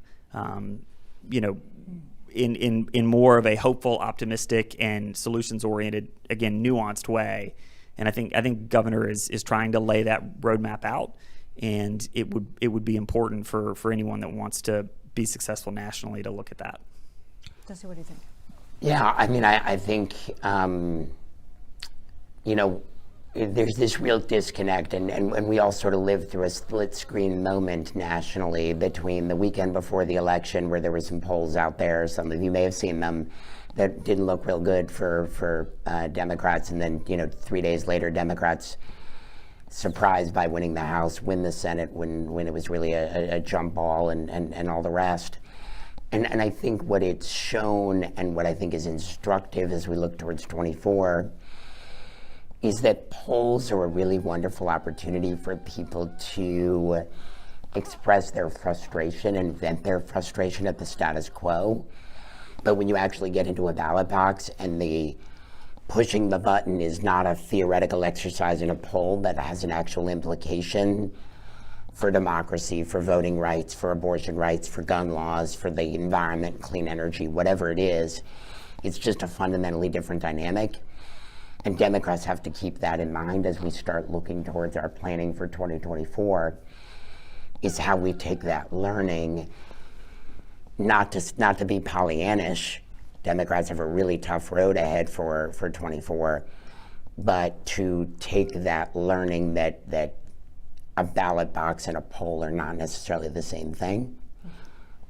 in more of a hopeful, optimistic, and solutions-oriented, again, nuanced way. And I think Governor is trying to lay that roadmap out, and it would be important for anyone that wants to be successful nationally to look at that. Jesse, what do you think? Yeah, I mean, I think, there's this real disconnect, and we all sort of lived through a split screen moment nationally between the weekend before the election, where there were some polls out there, some of you may have seen them, that didn't look real good for Democrats, and then 3 days later, Democrats surprised by winning the House, win the Senate when it was really a jump ball, and all the rest. And I think what it's shown, and what I think is instructive as we look towards 24, is that polls are a really wonderful opportunity for people to express their frustration and vent their frustration at the status quo. But when you actually get into a ballot box and the pushing the button is not a theoretical exercise in a poll, but has an actual implication for democracy, for voting rights, for abortion rights, for gun laws, for the environment, clean energy, whatever it is, it's just a fundamentally different dynamic. And Democrats have to keep that in mind as we start looking towards our planning for 2024, is how we take that learning, not to be Pollyannish. Democrats have a really tough road ahead for 24, but to take that learning that a ballot box and a poll are not necessarily the same thing,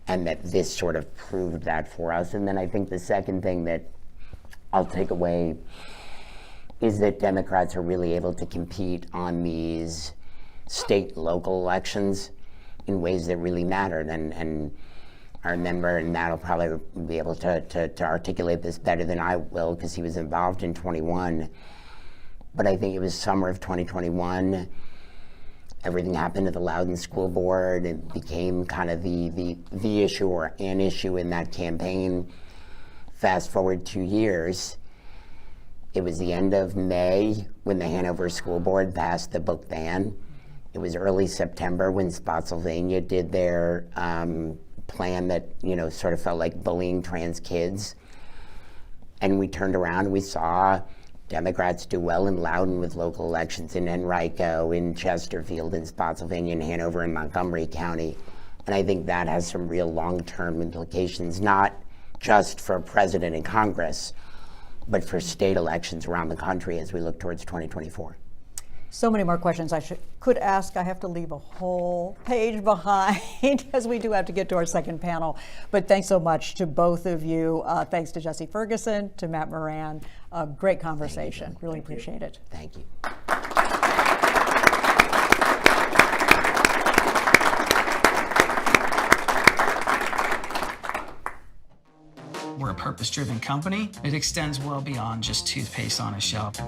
and that this sort of proved that for us. And then I think the second thing that I'll take away is that Democrats are really able to compete on these state and local elections in ways that really mattered. And I remember, and Matt will probably be able to articulate this better than I will, because he was involved in 21, but I think it was summer of 2021, everything happened at the Loudoun School Board. It became kind of the issue or an issue in that campaign. Fast forward 2 years, it was the end of May when the Hanover School Board passed the book ban. It was early September when Spotsylvania did their plan that sort of felt like bullying trans kids. And we turned around and we saw Democrats do well in Loudoun with local elections in Henrico, in Chesterfield, in Spotsylvania, in Hanover, and Montgomery County. And I think that has some real long-term implications, not just for president and Congress, but for state elections around the country as we look towards 2024. So many more questions I could ask. I have to leave a whole page behind as we do have to get to our second panel. But thanks so much to both of you. Thanks to Jesse Ferguson, to Matt Moran. Great conversation. Really appreciate it. Thank you. We're a purpose-driven company. It extends well beyond just toothpaste on a shelf.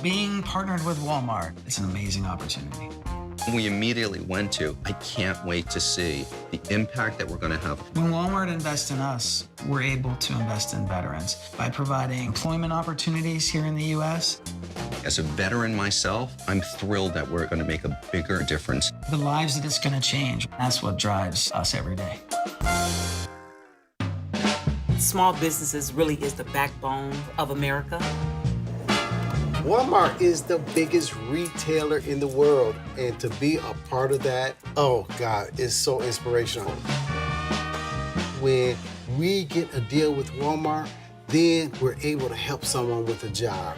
Being partnered with Walmart, it's an amazing opportunity. We immediately went to, I can't wait to see the impact that we're going to have. When Walmart invests in us, we're able to invest in veterans by providing employment opportunities here in the U.S. As a veteran myself, I'm thrilled that we're going to make a bigger difference. The lives that it's going to change, that's what drives us every day. Small businesses really is the backbone of America. Walmart is the biggest retailer in the world, and to be a part of that, oh God, it's so inspirational. When we get a deal with Walmart, then we're able to help someone with a job.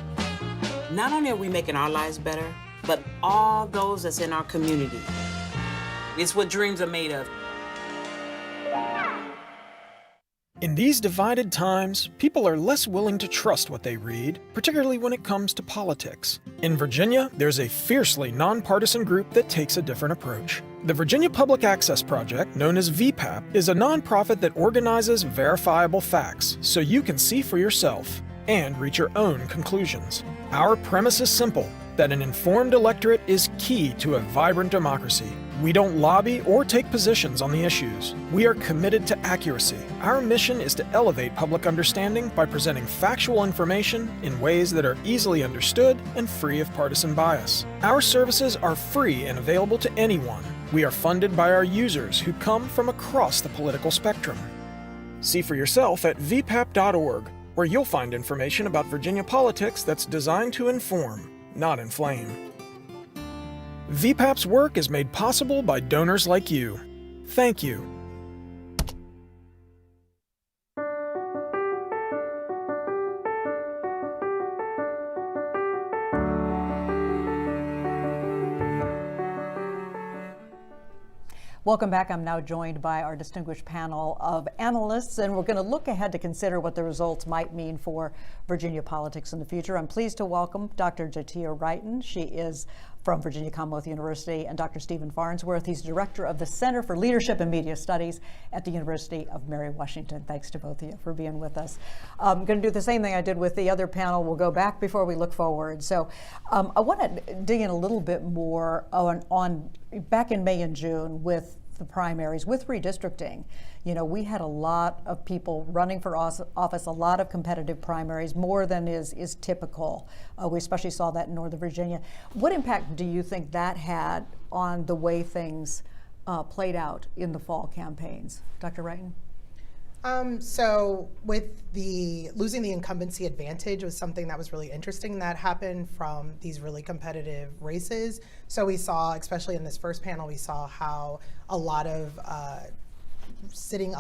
Not only are we making our lives better, but all those that's in our community. It's what dreams are made of. In these divided times, people are less willing to trust what they read, particularly when it comes to politics. In Virginia, there's a fiercely nonpartisan group that takes a different approach. The Virginia Public Access Project, known as VPAP, is a nonprofit that organizes verifiable facts so you can see for yourself and reach your own conclusions. Our premise is simple, that an informed electorate is key to a vibrant democracy. We don't lobby or take positions on the issues. We are committed to accuracy. Our mission is to elevate public understanding by presenting factual information in ways that are easily understood and free of partisan bias. Our services are free and available to anyone. We are funded by our users who come from across the political spectrum. See for yourself at vpap.org, where you'll find information about Virginia politics that's designed to inform, not inflame. VPAP's work is made possible by donors like you. Thank you. Welcome back. I'm now joined by our distinguished panel of analysts, and we're going to look ahead to consider what the results might mean for Virginia politics in the future. I'm pleased to welcome Dr. Jatia Wrighten. She is from Virginia Commonwealth University, and Dr. Stephen Farnsworth. He's director of the Center for Leadership and Media Studies at the University of Mary Washington. Thanks to both of you for being with us. I'm going to do the same thing I did with the other panel. We'll go back before we look forward. So I want to dig in a little bit more on back in May and June with the primaries, with redistricting. You know, we had a lot of people running for office, a lot of competitive primaries, more than is typical. We especially saw that in Northern Virginia. What impact do you think that had on the way things played out in the fall campaigns? Dr. Wrighten? So with losing the incumbency advantage was something that was really interesting that happened from these really competitive races. So we saw, especially in this first panel, we saw how a lot of sitting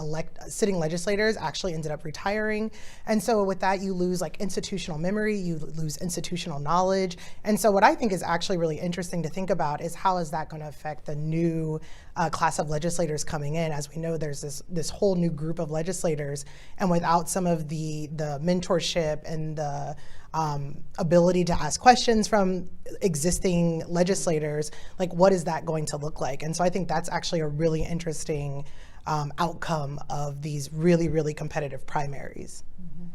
legislators actually ended up retiring. And so with that, you lose like institutional memory, you lose institutional knowledge. And so what I think is actually really interesting to think about is how is that going to affect the new class of legislators coming in? As we know, there's this whole new group of legislators, and without some of the mentorship and the ability to ask questions from existing legislators, like what is that going to look like? And so I think that's actually a really interesting outcome of these really, really competitive primaries. Mm-hmm.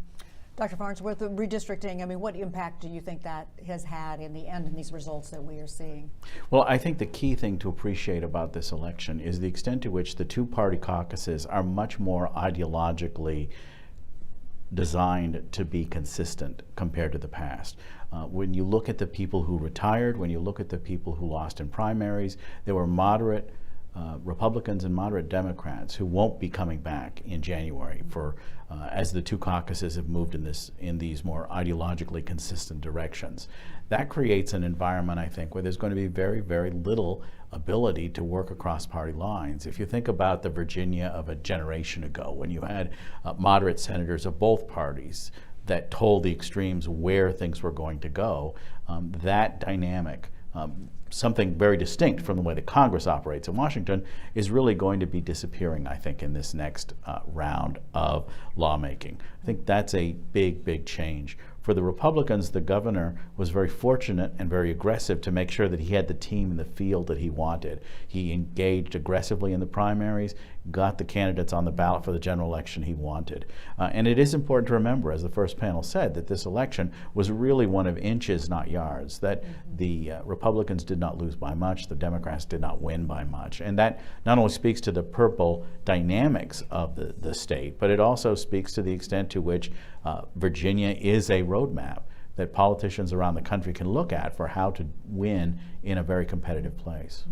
Dr. Farnsworth, the redistricting, I mean, what impact do you think that has had in the end in these results that we are seeing? Well, I think the key thing to appreciate about this election is the extent to which the two-party caucuses are much more ideologically designed to be consistent compared to the past. When you look at the people who retired, when you look at the people who lost in primaries, there were moderate Republicans and moderate Democrats who won't be coming back in January for as the two caucuses have moved in these more ideologically consistent directions. That creates an environment, I think, where there's going to be very, very little ability to work across party lines. If you think about the Virginia of a generation ago, when you had moderate senators of both parties that told the extremes where things were going to go, that dynamic, something very distinct from the way that Congress operates in Washington, is really going to be disappearing, I think, in this next round of lawmaking. I think that's a big, big change. For the Republicans, the governor was very fortunate and very aggressive to make sure that he had the team in the field that he wanted. He engaged aggressively in the primaries, got the candidates on the ballot for the general election he wanted. And it is important to remember, as the first panel said, that this election was really one of inches, not yards, that the Republicans did not lose by much, the Democrats did not win by much. And that not only speaks to the purple dynamics of the state, but it also speaks to the extent to which Virginia is a roadmap that politicians around the country can look at for how to win in a very competitive place.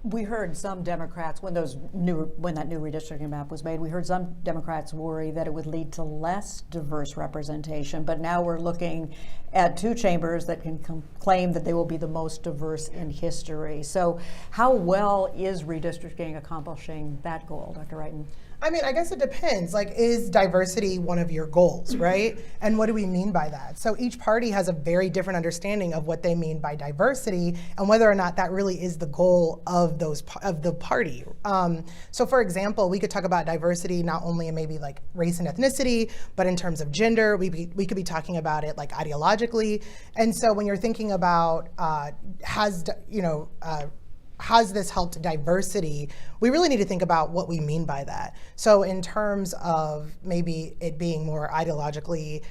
We heard some Democrats, when that new redistricting map was made, we heard some Democrats worry that it would lead to less diverse representation. But now we're looking at two chambers that can claim that they will be the most diverse in history. So how well is redistricting accomplishing that goal, Dr. Wrighten? I mean, I guess it depends. Like, is diversity one of your goals, right? And what do we mean by that? So each party has a very different understanding of what they mean by diversity and whether or not that really is the goal of the party. So for example, we could talk about diversity not only in maybe like race and ethnicity, but in terms of gender. We could be talking about it like ideologically. And so when you're thinking about has this helped diversity, we really need to think about what we mean by that. So in terms of maybe it being more ideologically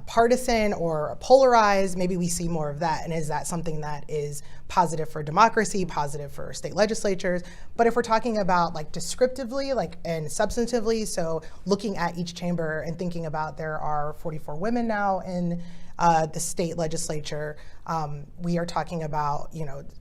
partisan or polarized, maybe we see more of that. And is that something that is positive for democracy, positive for state legislatures? But if we're talking about like descriptively, like and substantively, so looking at each chamber and thinking about there are 44 women now in the state legislature, we are talking about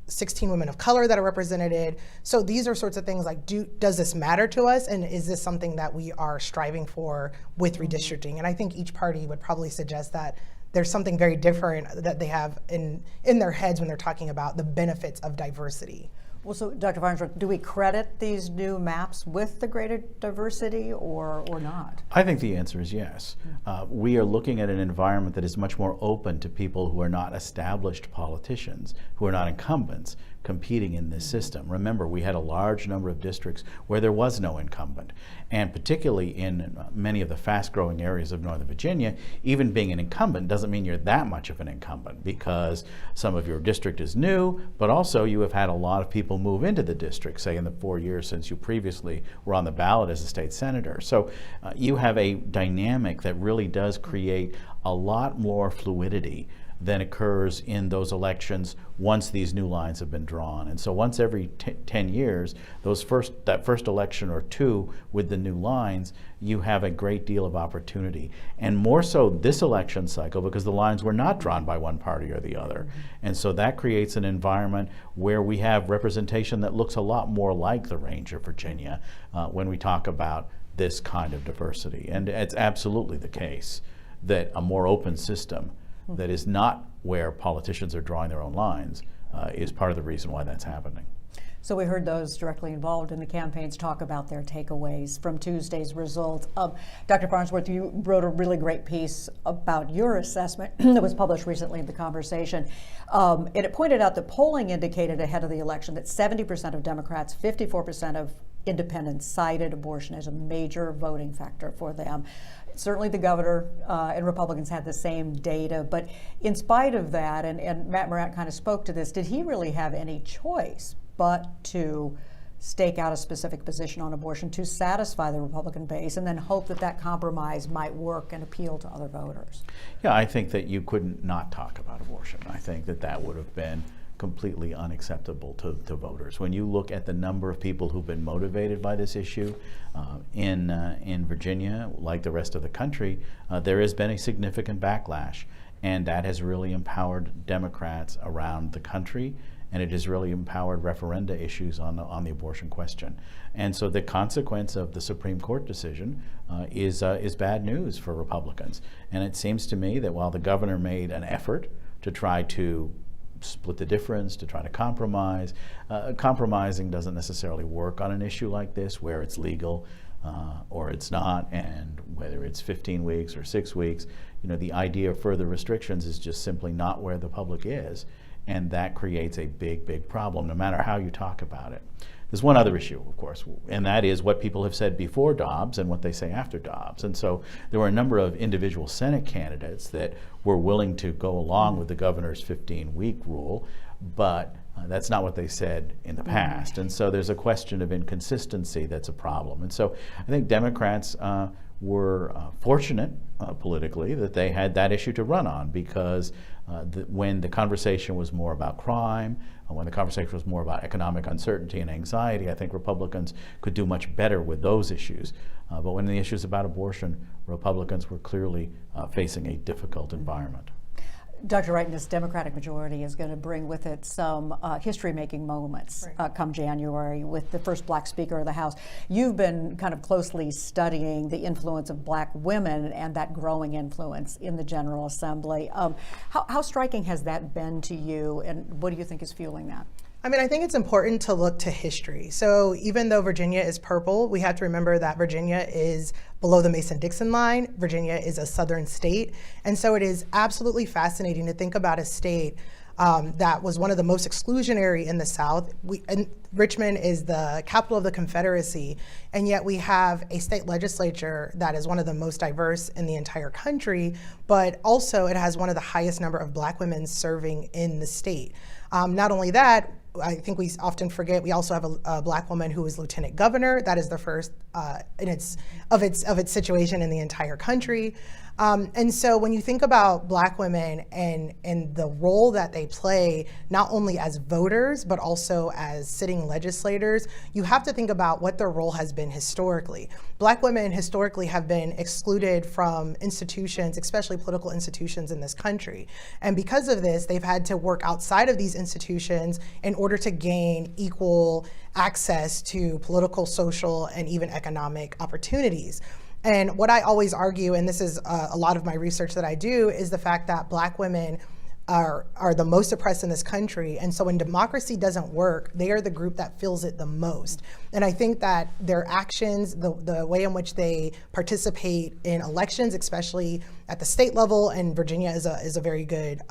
16 women of color that are represented. So these are sorts of things like, does this matter to us, and is this something that we are striving for with redistricting? And I think each party would probably suggest that there's something very different that they have in their heads when they're talking about the benefits of diversity. Well, so Dr. Farnsworth, do we credit these new maps with the greater diversity or not? I think the answer is yes. We are looking at an environment that is much more open to people who are not established politicians, who are not incumbents, competing in this system. Remember, we had a large number of districts where there was no incumbent. And particularly in many of the fast-growing areas of Northern Virginia, even being an incumbent doesn't mean you're that much of an incumbent, because some of your district is new, but also you have had a lot of people move into the district, say in the 4 years since you previously were on the ballot as a state senator. So you have a dynamic that really does create a lot more fluidity than occurs in those elections once these new lines have been drawn. And so once every 10 years, that first election or two with the new lines, you have a great deal of opportunity. And more so this election cycle, because the lines were not drawn by one party or the other. And so that creates an environment where we have representation that looks a lot more like the range of Virginia when we talk about this kind of diversity. And it's absolutely the case that a more open system that is not where politicians are drawing their own lines is part of the reason why that's happening. So we heard those directly involved in the campaigns talk about their takeaways from Tuesday's results. Dr. Farnsworth, you wrote a really great piece about your assessment that was published recently in The Conversation. And it pointed out that polling indicated ahead of the election that 70% of Democrats, 54% of independents cited abortion as a major voting factor for them. Certainly the governor and Republicans had the same data, but in spite of that, and Matt Moran kind of spoke to this, did he really have any choice but to stake out a specific position on abortion to satisfy the Republican base and then hope that that compromise might work and appeal to other voters? Yeah, I think that you couldn't not talk about abortion. I think that that would have been completely unacceptable to voters. When you look at the number of people who've been motivated by this issue in Virginia, like the rest of the country, there has been a significant backlash, and that has really empowered Democrats around the country, and it has really empowered referenda issues on the abortion question. And so the consequence of the Supreme Court decision is bad news for Republicans. And it seems to me that while the governor made an effort to try to split the difference, to try to compromise. Compromising doesn't necessarily work on an issue like this where it's legal or it's not, and whether it's 15 weeks or 6 weeks, the idea of further restrictions is just simply not where the public is, and that creates a big, big problem no matter how you talk about it. There's one other issue, of course, and that is what people have said before Dobbs and what they say after Dobbs. And so there were a number of individual Senate candidates that were willing to go along with the governor's 15-week rule, but that's not what they said in the past. And so there's a question of inconsistency that's a problem. And so I think Democrats were fortunate politically that they had that issue to run on, because when the conversation was more about crime, when the conversation was more about economic uncertainty and anxiety, I think Republicans could do much better with those issues. But when the issue is about abortion, Republicans were clearly facing a difficult environment. Dr. Wrighten, this Democratic majority is going to bring with it some history-making moments come January with the first black Speaker of the House. You've been kind of closely studying the influence of black women and that growing influence in the General Assembly. How striking has that been to you, and what do you think is fueling that? I mean, I think it's important to look to history. So even though Virginia is purple, we have to remember that Virginia is below the Mason-Dixon line. Virginia is a southern state. And so it is absolutely fascinating to think about a state that was one of the most exclusionary in the South. And Richmond is the capital of the Confederacy, and yet we have a state legislature that is one of the most diverse in the entire country, but also it has one of the highest number of black women serving in the state. Not only that, I think we often forget we also have a black woman who is lieutenant governor. That is the first of its situation in the entire country. And so when you think about Black women and the role that they play, not only as voters, but also as sitting legislators, you have to think about what their role has been historically. Black women historically have been excluded from institutions, especially political institutions in this country. And because of this, they've had to work outside of these institutions in order to gain equal access to political, social, and even economic opportunities. And what I always argue, and this is a lot of my research that I do, is the fact that Black women are the most oppressed in this country. And so when democracy doesn't work, they are the group that feels it the most. And I think that their actions, the way in which they participate in elections, especially at the state level, and Virginia is a very good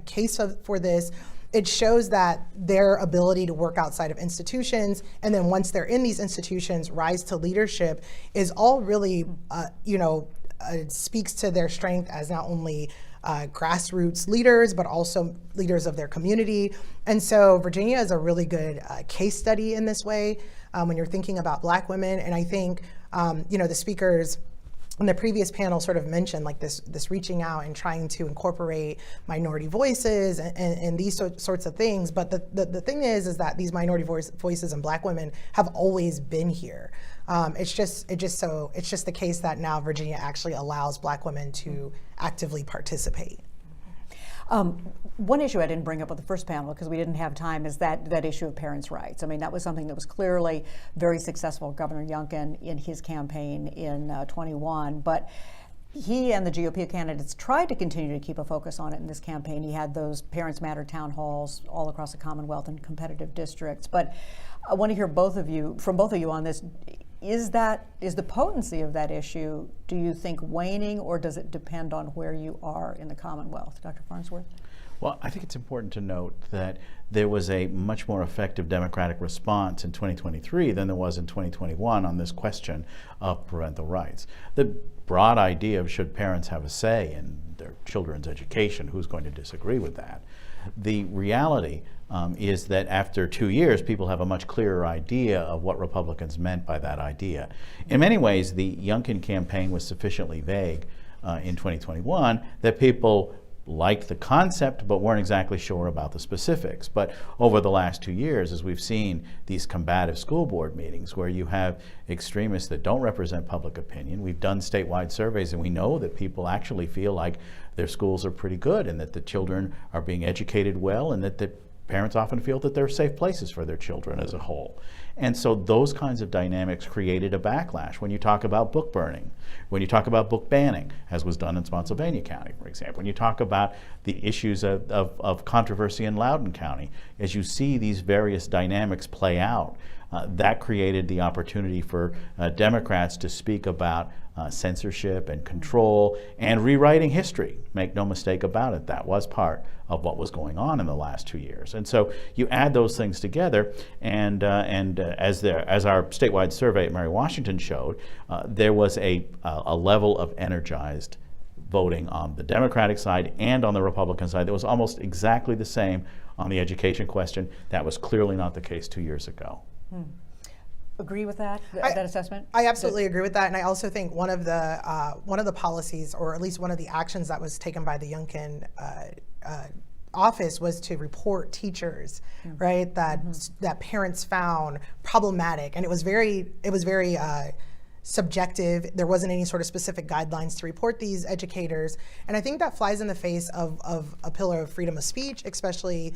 case for this, it shows that their ability to work outside of institutions, and then once they're in these institutions, rise to leadership, is all really, speaks to their strength as not only grassroots leaders, but also leaders of their community. And so Virginia is a really good case study in this way when you're thinking about Black women. And I think, the speakers in the previous panel sort of mentioned like this reaching out and trying to incorporate minority voices and these sorts of things. But the thing is that these minority voices and Black women have always been here. It's just the case that now Virginia actually allows Black women to actively participate. One issue I didn't bring up with the first panel because we didn't have time is that issue of parents' rights. I mean, that was something that was clearly very successful, Governor Youngkin, in his campaign in 21. But he and the GOP candidates tried to continue to keep a focus on it in this campaign. He had those Parents Matter town halls all across the Commonwealth and competitive districts. But I want to hear from both of you on this. Is the potency of that issue, do you think, waning, or does it depend on where you are in the Commonwealth? Dr. Farnsworth? Well, I think it's important to note that there was a much more effective Democratic response in 2023 than there was in 2021 on this question of parental rights. The broad idea of should parents have a say in their children's education, who's going to disagree with that? The reality is that after 2 years, people have a much clearer idea of what Republicans meant by that idea. In many ways, the Youngkin campaign was sufficiently vague in 2021 that people liked the concept but weren't exactly sure about the specifics. But over the last 2 years, as we've seen these combative school board meetings where you have extremists that don't represent public opinion, we've done statewide surveys and we know that people actually feel like their schools are pretty good and that the children are being educated well and that the parents often feel that they're safe places for their children as a whole. And so those kinds of dynamics created a backlash. When you talk about book burning, when you talk about book banning, as was done in Spotsylvania County, for example, when you talk about the issues of controversy in Loudoun County, as you see these various dynamics play out, that created the opportunity for Democrats to speak about censorship and control and rewriting history. Make no mistake about it, that was part of what was going on in the last 2 years. And so you add those things together, and as our statewide survey at Mary Washington showed, there was a level of energized voting on the Democratic side and on the Republican side that was almost exactly the same on the education question. That was clearly not the case 2 years ago. Agree with that assessment? I absolutely agree with that, and I also think one of the policies, or at least one of the actions that was taken by the Youngkin office, was to report teachers, right? That parents found problematic, and it was very subjective. There wasn't any sort of specific guidelines to report these educators, and I think that flies in the face of a pillar of freedom of speech, especially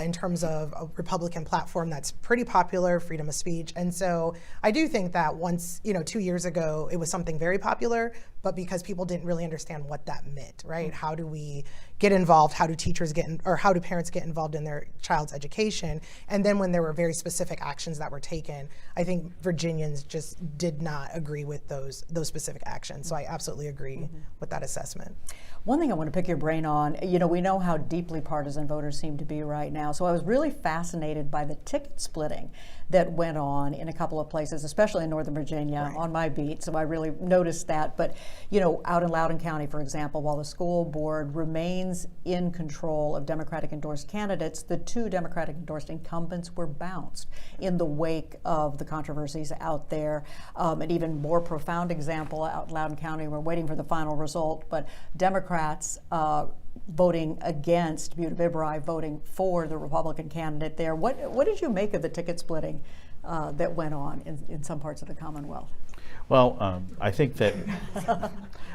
in terms of a Republican platform that's pretty popular, freedom of speech. And so I do think that once, 2 years ago, it was something very popular, but because people didn't really understand what that meant, right? How do we get involved? How do teachers how do parents get involved in their child's education? And then when there were very specific actions that were taken, I think Virginians just did not agree with those specific actions. So I absolutely agree with that assessment. One thing I want to pick your brain on, we know how deeply partisan voters seem to be right now. So I was really fascinated by the ticket splitting that went on in a couple of places, especially in Northern Virginia on my beat, so I really noticed that. But, you know, out in Loudoun County, for example, while the school board remains in control of Democratic endorsed candidates, the 2 Democratic endorsed incumbents were bounced in the wake of the controversies out there. An even more profound example out in Loudoun County, we're waiting for the final result, but Democrats voting against Butte Bibri, voting for the Republican candidate there. What did you make of the ticket splitting that went on in some parts of the Commonwealth? Well, I think that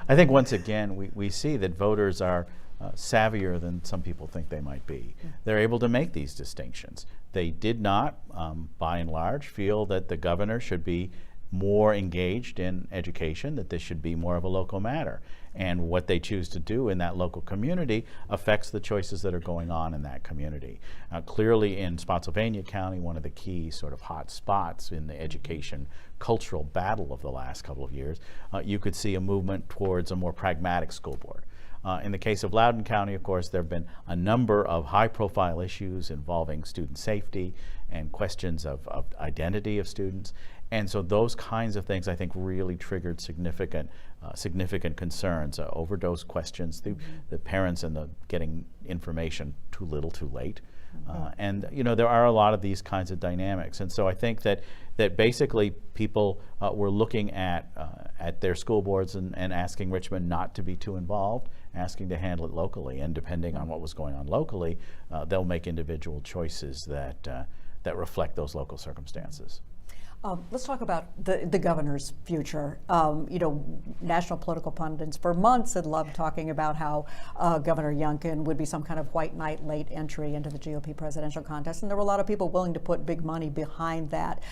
I think once again we see that voters are savvier than some people think they might be. They're able to make these distinctions. They did not, by and large, feel that the governor should be more engaged in education, that this should be more of a local matter. And what they choose to do in that local community affects the choices that are going on in that community. Clearly in Spotsylvania County, one of the key sort of hot spots in the education cultural battle of the last couple of years, you could see a movement towards a more pragmatic school board. In the case of Loudoun County, of course, there have been a number of high-profile issues involving student safety and questions of identity of students. And so those kinds of things, I think, really triggered significant concerns, overdose questions, the parents and the getting information too little, too late. And you know, there are a lot of these kinds of dynamics. And so I think that basically people were looking at their school boards and asking Richmond not to be too involved, asking to handle it locally. And depending on what was going on locally, they'll make individual choices that reflect those local circumstances. Let's talk about the governor's future. You know, national political pundits for months had loved talking about how Governor Youngkin would be some kind of white knight late entry into the GOP presidential contest, and there were a lot of people willing to put big money behind that.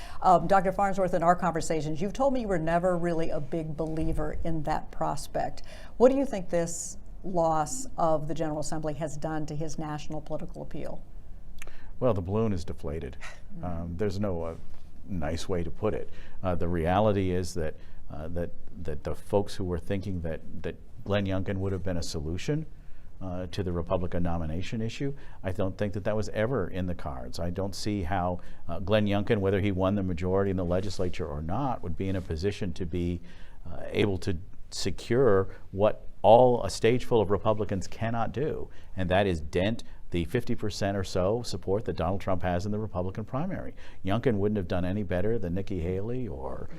Dr. Farnsworth, in our conversations, you've told me you were never really a big believer in that prospect. What do you think this loss of the General Assembly has done to his national political appeal? Well, the balloon is deflated. There's no nice way to put it. The reality is that the folks who were thinking that Glenn Youngkin would have been a solution to the Republican nomination issue, I don't think that was ever in the cards. I don't see how Glenn Youngkin, whether he won the majority in the legislature or not, would be in a position to be able to secure what a stage full of Republicans cannot do, and that is dent the 50% or so support that Donald Trump has in the Republican primary. Youngkin wouldn't have done any better than Nikki Haley or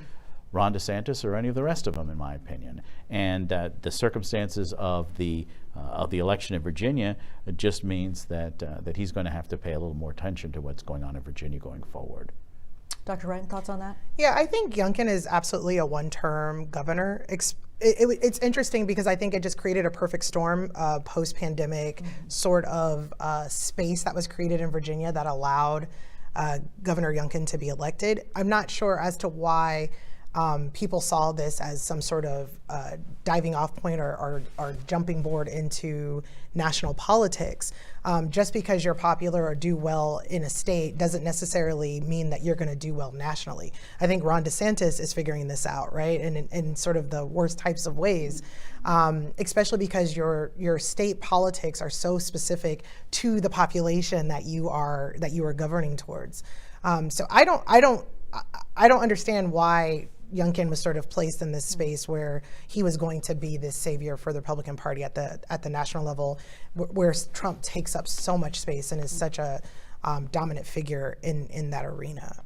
Ron DeSantis or any of the rest of them, in my opinion. And the circumstances of the election in Virginia just means that he's going to have to pay a little more attention to what's going on in Virginia going forward. Dr. Wrighten, thoughts on that? Yeah, I think Youngkin is absolutely a one-term governor. It's interesting because I think it just created a perfect storm, post-pandemic sort of space that was created in Virginia that allowed Governor Youngkin to be elected. I'm not sure as to why people saw this as some sort of diving off point or jumping board into national politics. Just because you're popular or do well in a state doesn't necessarily mean that you're going to do well nationally. I think Ron DeSantis is figuring this out, right? And in sort of the worst types of ways, especially because your state politics are so specific to the population that you are governing towards. So I don't understand why Youngkin was sort of placed in this space where he was going to be this savior for the Republican Party at the national level, where Trump takes up so much space and is such a dominant figure in that arena.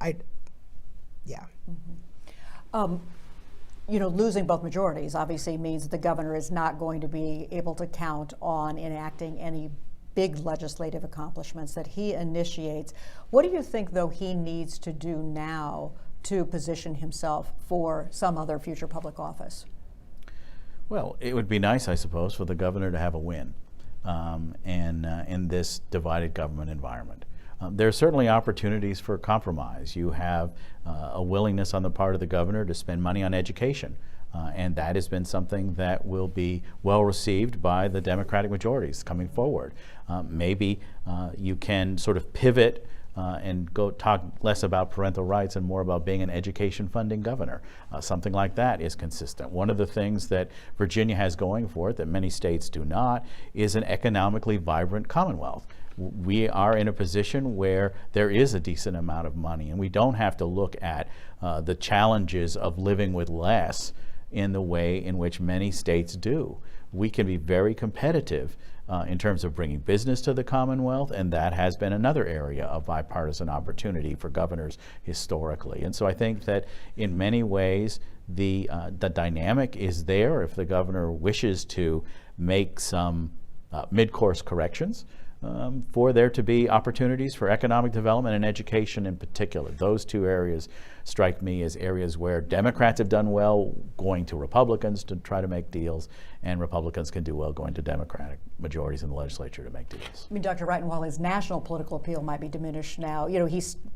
You know, losing both majorities obviously means the governor is not going to be able to count on enacting any big legislative accomplishments that he initiates. What do you think, though, he needs to do now to position himself for some other future public office? Well, it would be nice, I suppose, for the governor to have a win in this divided government environment. There are certainly opportunities for compromise. You have a willingness on the part of the governor to spend money on education, and that has been something that will be well received by the Democratic majorities coming forward. Maybe you can sort of pivot and go talk less about parental rights and more about being an education funding governor. Something like that is consistent. One of the things that Virginia has going for it that many states do not is an economically vibrant Commonwealth. We are in a position where there is a decent amount of money, and we don't have to look at the challenges of living with less in the way in which many states do. We can be very competitive in terms of bringing business to the Commonwealth, and that has been another area of bipartisan opportunity for governors historically. And so I think that in many ways the dynamic is there if the governor wishes to make some mid-course corrections. For there to be opportunities for economic development and education in particular. Those two areas strike me as areas where Democrats have done well going to Republicans to try to make deals, and Republicans can do well going to Democratic majorities in the legislature to make deals. I mean, Dr. Wrighten, while his national political appeal might be diminished now,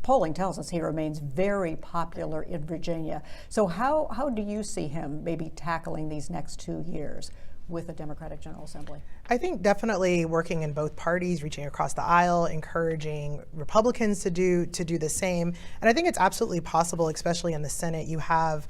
polling tells us he remains very popular in Virginia. So how do you see him maybe tackling these next 2 years with the Democratic General Assembly? I think definitely working in both parties, reaching across the aisle, encouraging Republicans to do the same. And I think it's absolutely possible, especially in the Senate. You have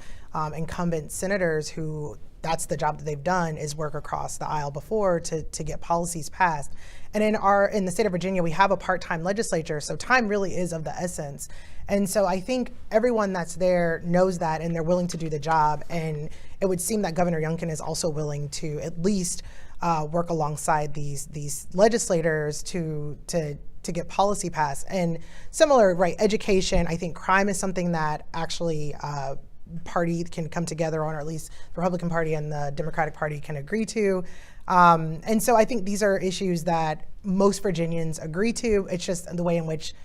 incumbent senators who that's the job that they've done, is work across the aisle before to get policies passed. And in the state of Virginia, we have a part-time legislature, so time really is of the essence. And so I think everyone that's there knows that, and they're willing to do the job. And it would seem that Governor Youngkin is also willing to at least work alongside these legislators to get policy passed. And similar, right, education, I think crime is something that actually party can come together on, or at least the Republican Party and the Democratic Party can agree to. And so I think these are issues that most Virginians agree to. It's just the way in which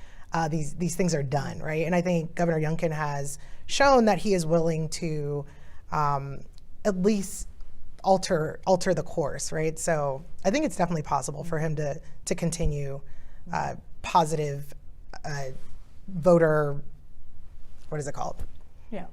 these things are done, right? And I think Governor Youngkin has shown that he is willing to at least alter the course, right? So I think it's definitely possible for him to continue positive voter, what is it called? Yeah.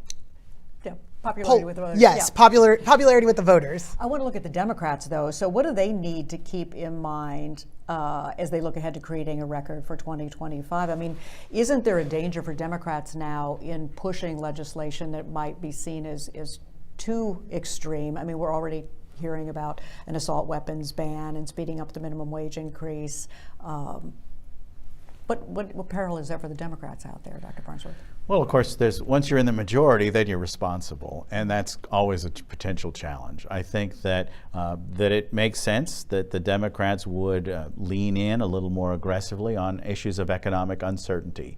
Popularity with the voters. Yes, yeah. Popularity with the voters. I want to look at the Democrats, though. So what do they need to keep in mind as they look ahead to creating a record for 2025? I mean, isn't there a danger for Democrats now in pushing legislation that might be seen as too extreme? I mean, we're already hearing about an assault weapons ban and speeding up the minimum wage increase. But what peril is there for the Democrats out there, Dr. Farnsworth? Well, of course, once you're in the majority, then you're responsible, and that's always a potential challenge. I think that it makes sense that the Democrats would lean in a little more aggressively on issues of economic uncertainty.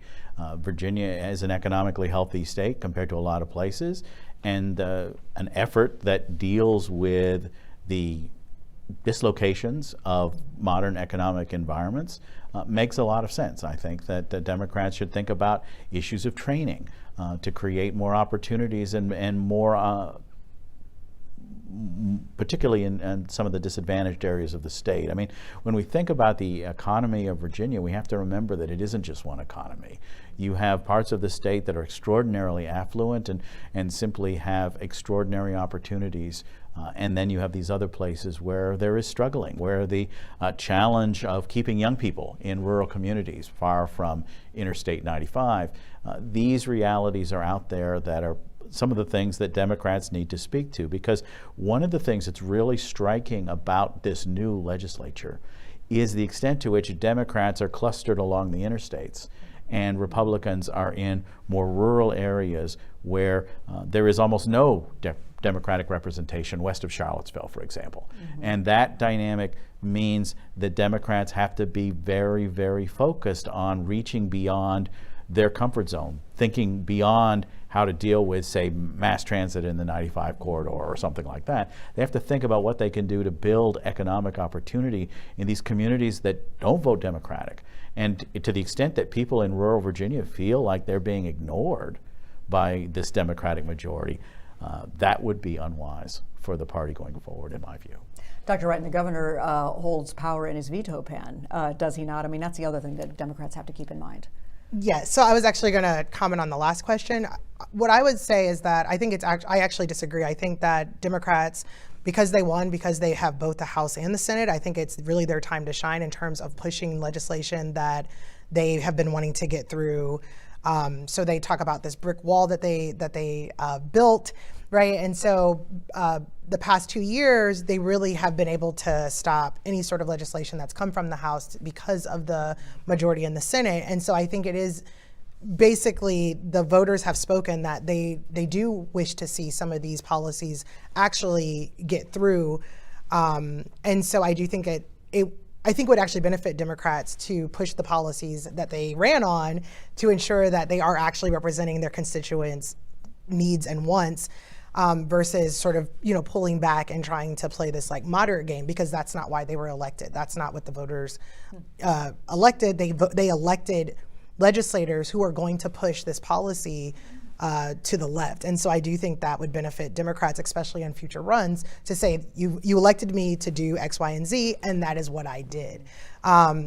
Virginia is an economically healthy state compared to a lot of places, and an effort that deals with the dislocations of modern economic environments makes a lot of sense. I think that the Democrats should think about issues of training to create more opportunities and more, particularly in some of the disadvantaged areas of the state. I mean, when we think about the economy of Virginia, we have to remember that it isn't just one economy. You have parts of the state that are extraordinarily affluent and simply have extraordinary opportunities. And then you have these other places where there is struggling, where the challenge of keeping young people in rural communities far from Interstate 95, these realities are out there that are some of the things that Democrats need to speak to. Because one of the things that's really striking about this new legislature is the extent to which Democrats are clustered along the interstates and Republicans are in more rural areas where there is almost no Democratic representation west of Charlottesville, for example. Mm-hmm. And that dynamic means that Democrats have to be very, very focused on reaching beyond their comfort zone, thinking beyond how to deal with, say, mass transit in the 95 corridor or something like that. They have to think about what they can do to build economic opportunity in these communities that don't vote Democratic. And to the extent that people in rural Virginia feel like they're being ignored by this Democratic majority, that would be unwise for the party going forward, in my view. Dr. Wrighten, the governor holds power in his veto pen, does he not? I mean, that's the other thing that Democrats have to keep in mind. Yes, so I was actually going to comment on the last question. What I would say is that I think I actually disagree. I think that Democrats because they won, because they have both the House and the Senate, I think it's really their time to shine in terms of pushing legislation that they have been wanting to get through. So they talk about this brick wall that they built, right? And so the past 2 years, they really have been able to stop any sort of legislation that's come from the House because of the majority in the Senate. And so I think it is basically the voters have spoken that they do wish to see some of these policies actually get through. And so I do think I think would actually benefit Democrats to push the policies that they ran on to ensure that they are actually representing their constituents' needs and wants, versus sort of, pulling back and trying to play this like moderate game, because that's not why they were elected. That's not what the voters elected. They elected legislators who are going to push this policy to the left. And so I do think that would benefit Democrats, especially on future runs, to say, you elected me to do X, Y, and Z, and that is what I did.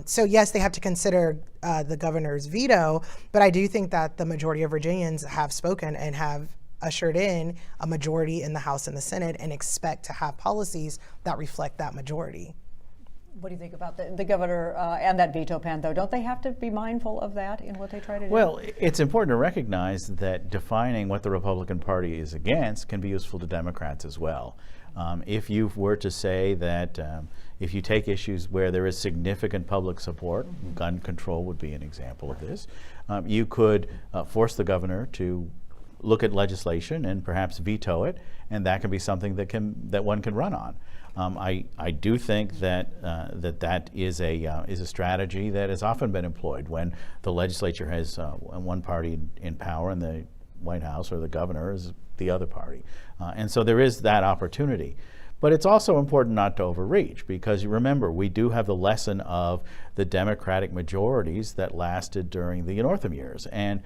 So yes, they have to consider the governor's veto, but I do think that the majority of Virginians have spoken and have ushered in a majority in the House and the Senate and expect to have policies that reflect that majority. What do you think about the governor and that veto pen, though? Don't they have to be mindful of that in what they try to do? Well, it's important to recognize that defining what the Republican Party is against can be useful to Democrats as well. If you were to say that if you take issues where there is significant public support, gun control would be an example of this, you could force the governor to look at legislation and perhaps veto it, and that can be something that one can run on. I do think that that is a strategy that has often been employed when the legislature has one party in power and the White House or the governor is the other party. And so there is that opportunity. But it's also important not to overreach, because you remember, we do have the lesson of the Democratic majorities that lasted during the Northam years, and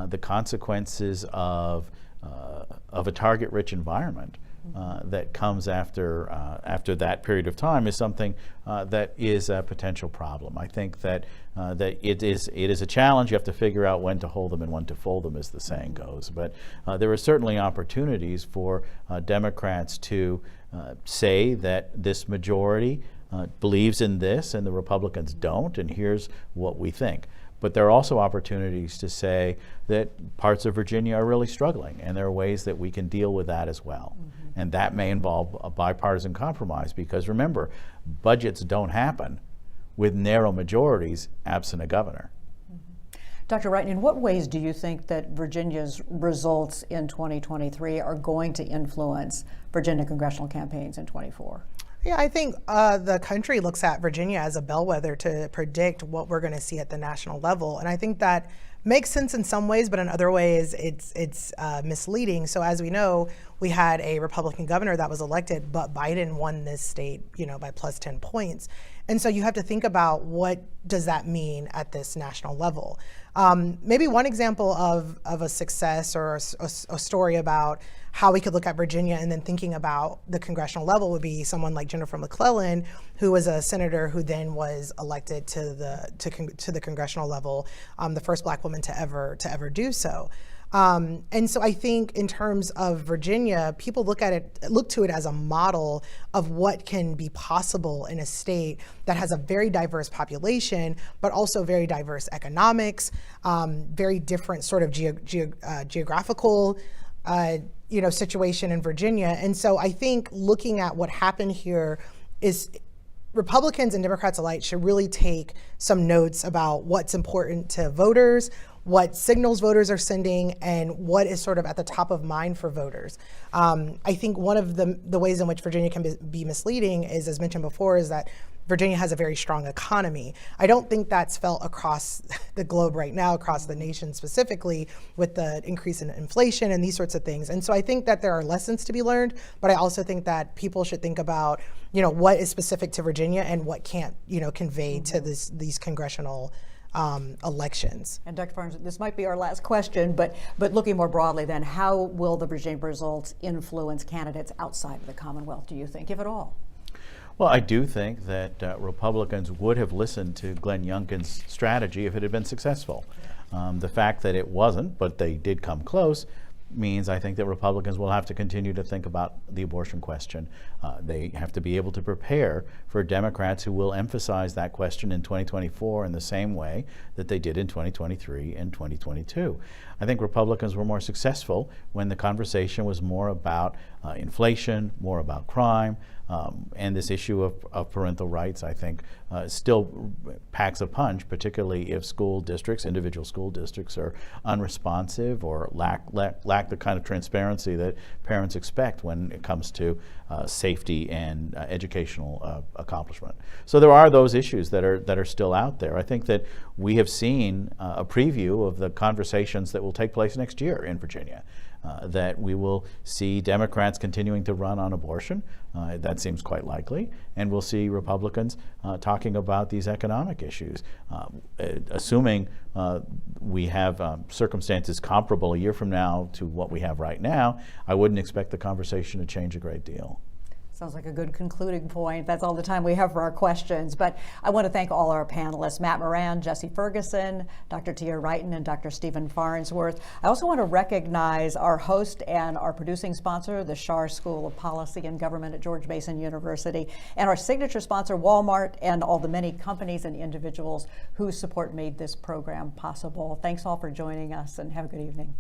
the consequences of a target-rich environment that comes after that period of time is something that is a potential problem. I think that it is a challenge. You have to figure out when to hold them and when to fold them, as the saying goes. But there are certainly opportunities for Democrats to say that this majority believes in this and the Republicans don't, and here's what we think. But there are also opportunities to say that parts of Virginia are really struggling, and there are ways that we can deal with that as well. And that may involve a bipartisan compromise, because remember, budgets don't happen with narrow majorities absent a governor. Dr. Wrighten, in what ways do you think that Virginia's results in 2023 are going to influence Virginia congressional campaigns in 24? Yeah, I think the country looks at Virginia as a bellwether to predict what we're going to see at the national level. And I think that makes sense in some ways, but in other ways it's misleading. So as we know, we had a Republican governor that was elected, but Biden won this state, by plus 10 points. And so you have to think about, what does that mean at this national level? Maybe one example of a success or a story about how we could look at Virginia and then thinking about the congressional level would be someone like Jennifer McClellan, who was a senator who then was elected to the congressional level, the first Black woman to ever do so. And so I think in terms of Virginia, people look to it as a model of what can be possible in a state that has a very diverse population, but also very diverse economics, very different sort of geographical situation in Virginia. And so I think looking at what happened here is Republicans and Democrats alike should really take some notes about what's important to voters, what signals voters are sending, and what is sort of at the top of mind for voters. I think one of the ways in which Virginia can be misleading is, as mentioned before, is that Virginia has a very strong economy. I don't think that's felt across the globe right now, across the nation specifically, with the increase in inflation and these sorts of things. And so I think that there are lessons to be learned, but I also think that people should think about, what is specific to Virginia and what can't, convey to these congressional elections. And Dr. Farnsworth, this might be our last question, but looking more broadly then, how will the Virginia results influence candidates outside of the Commonwealth, do you think, if at all? Well, I do think that Republicans would have listened to Glenn Youngkin's strategy if it had been successful. The fact that it wasn't, but they did come close, means I think that Republicans will have to continue to think about the abortion question, They have to be able to prepare for Democrats who will emphasize that question in 2024 in the same way that they did in 2023 and 2022. I think Republicans were more successful when the conversation was more about inflation, more about crime, and this issue of parental rights, I think, still packs a punch, particularly if school districts, individual school districts, are unresponsive or lack the kind of transparency that parents expect when it comes to safety and educational accomplishment. So there are those issues that are still out there. I think that we have seen a preview of the conversations that will take place next year in Virginia. That we will see Democrats continuing to run on abortion. That seems quite likely. And we'll see Republicans talking about these economic issues. Assuming we have circumstances comparable a year from now to what we have right now, I wouldn't expect the conversation to change a great deal. Sounds like a good concluding point. That's all the time we have for our questions. But I want to thank all our panelists, Matt Moran, Jessie Ferguson, Dr. Jatia Wrighten, and Dr. Stephen Farnsworth. I also want to recognize our host and our producing sponsor, the Schar School of Policy and Government at George Mason University, and our signature sponsor, Walmart, and all the many companies and individuals whose support made this program possible. Thanks all for joining us, and have a good evening.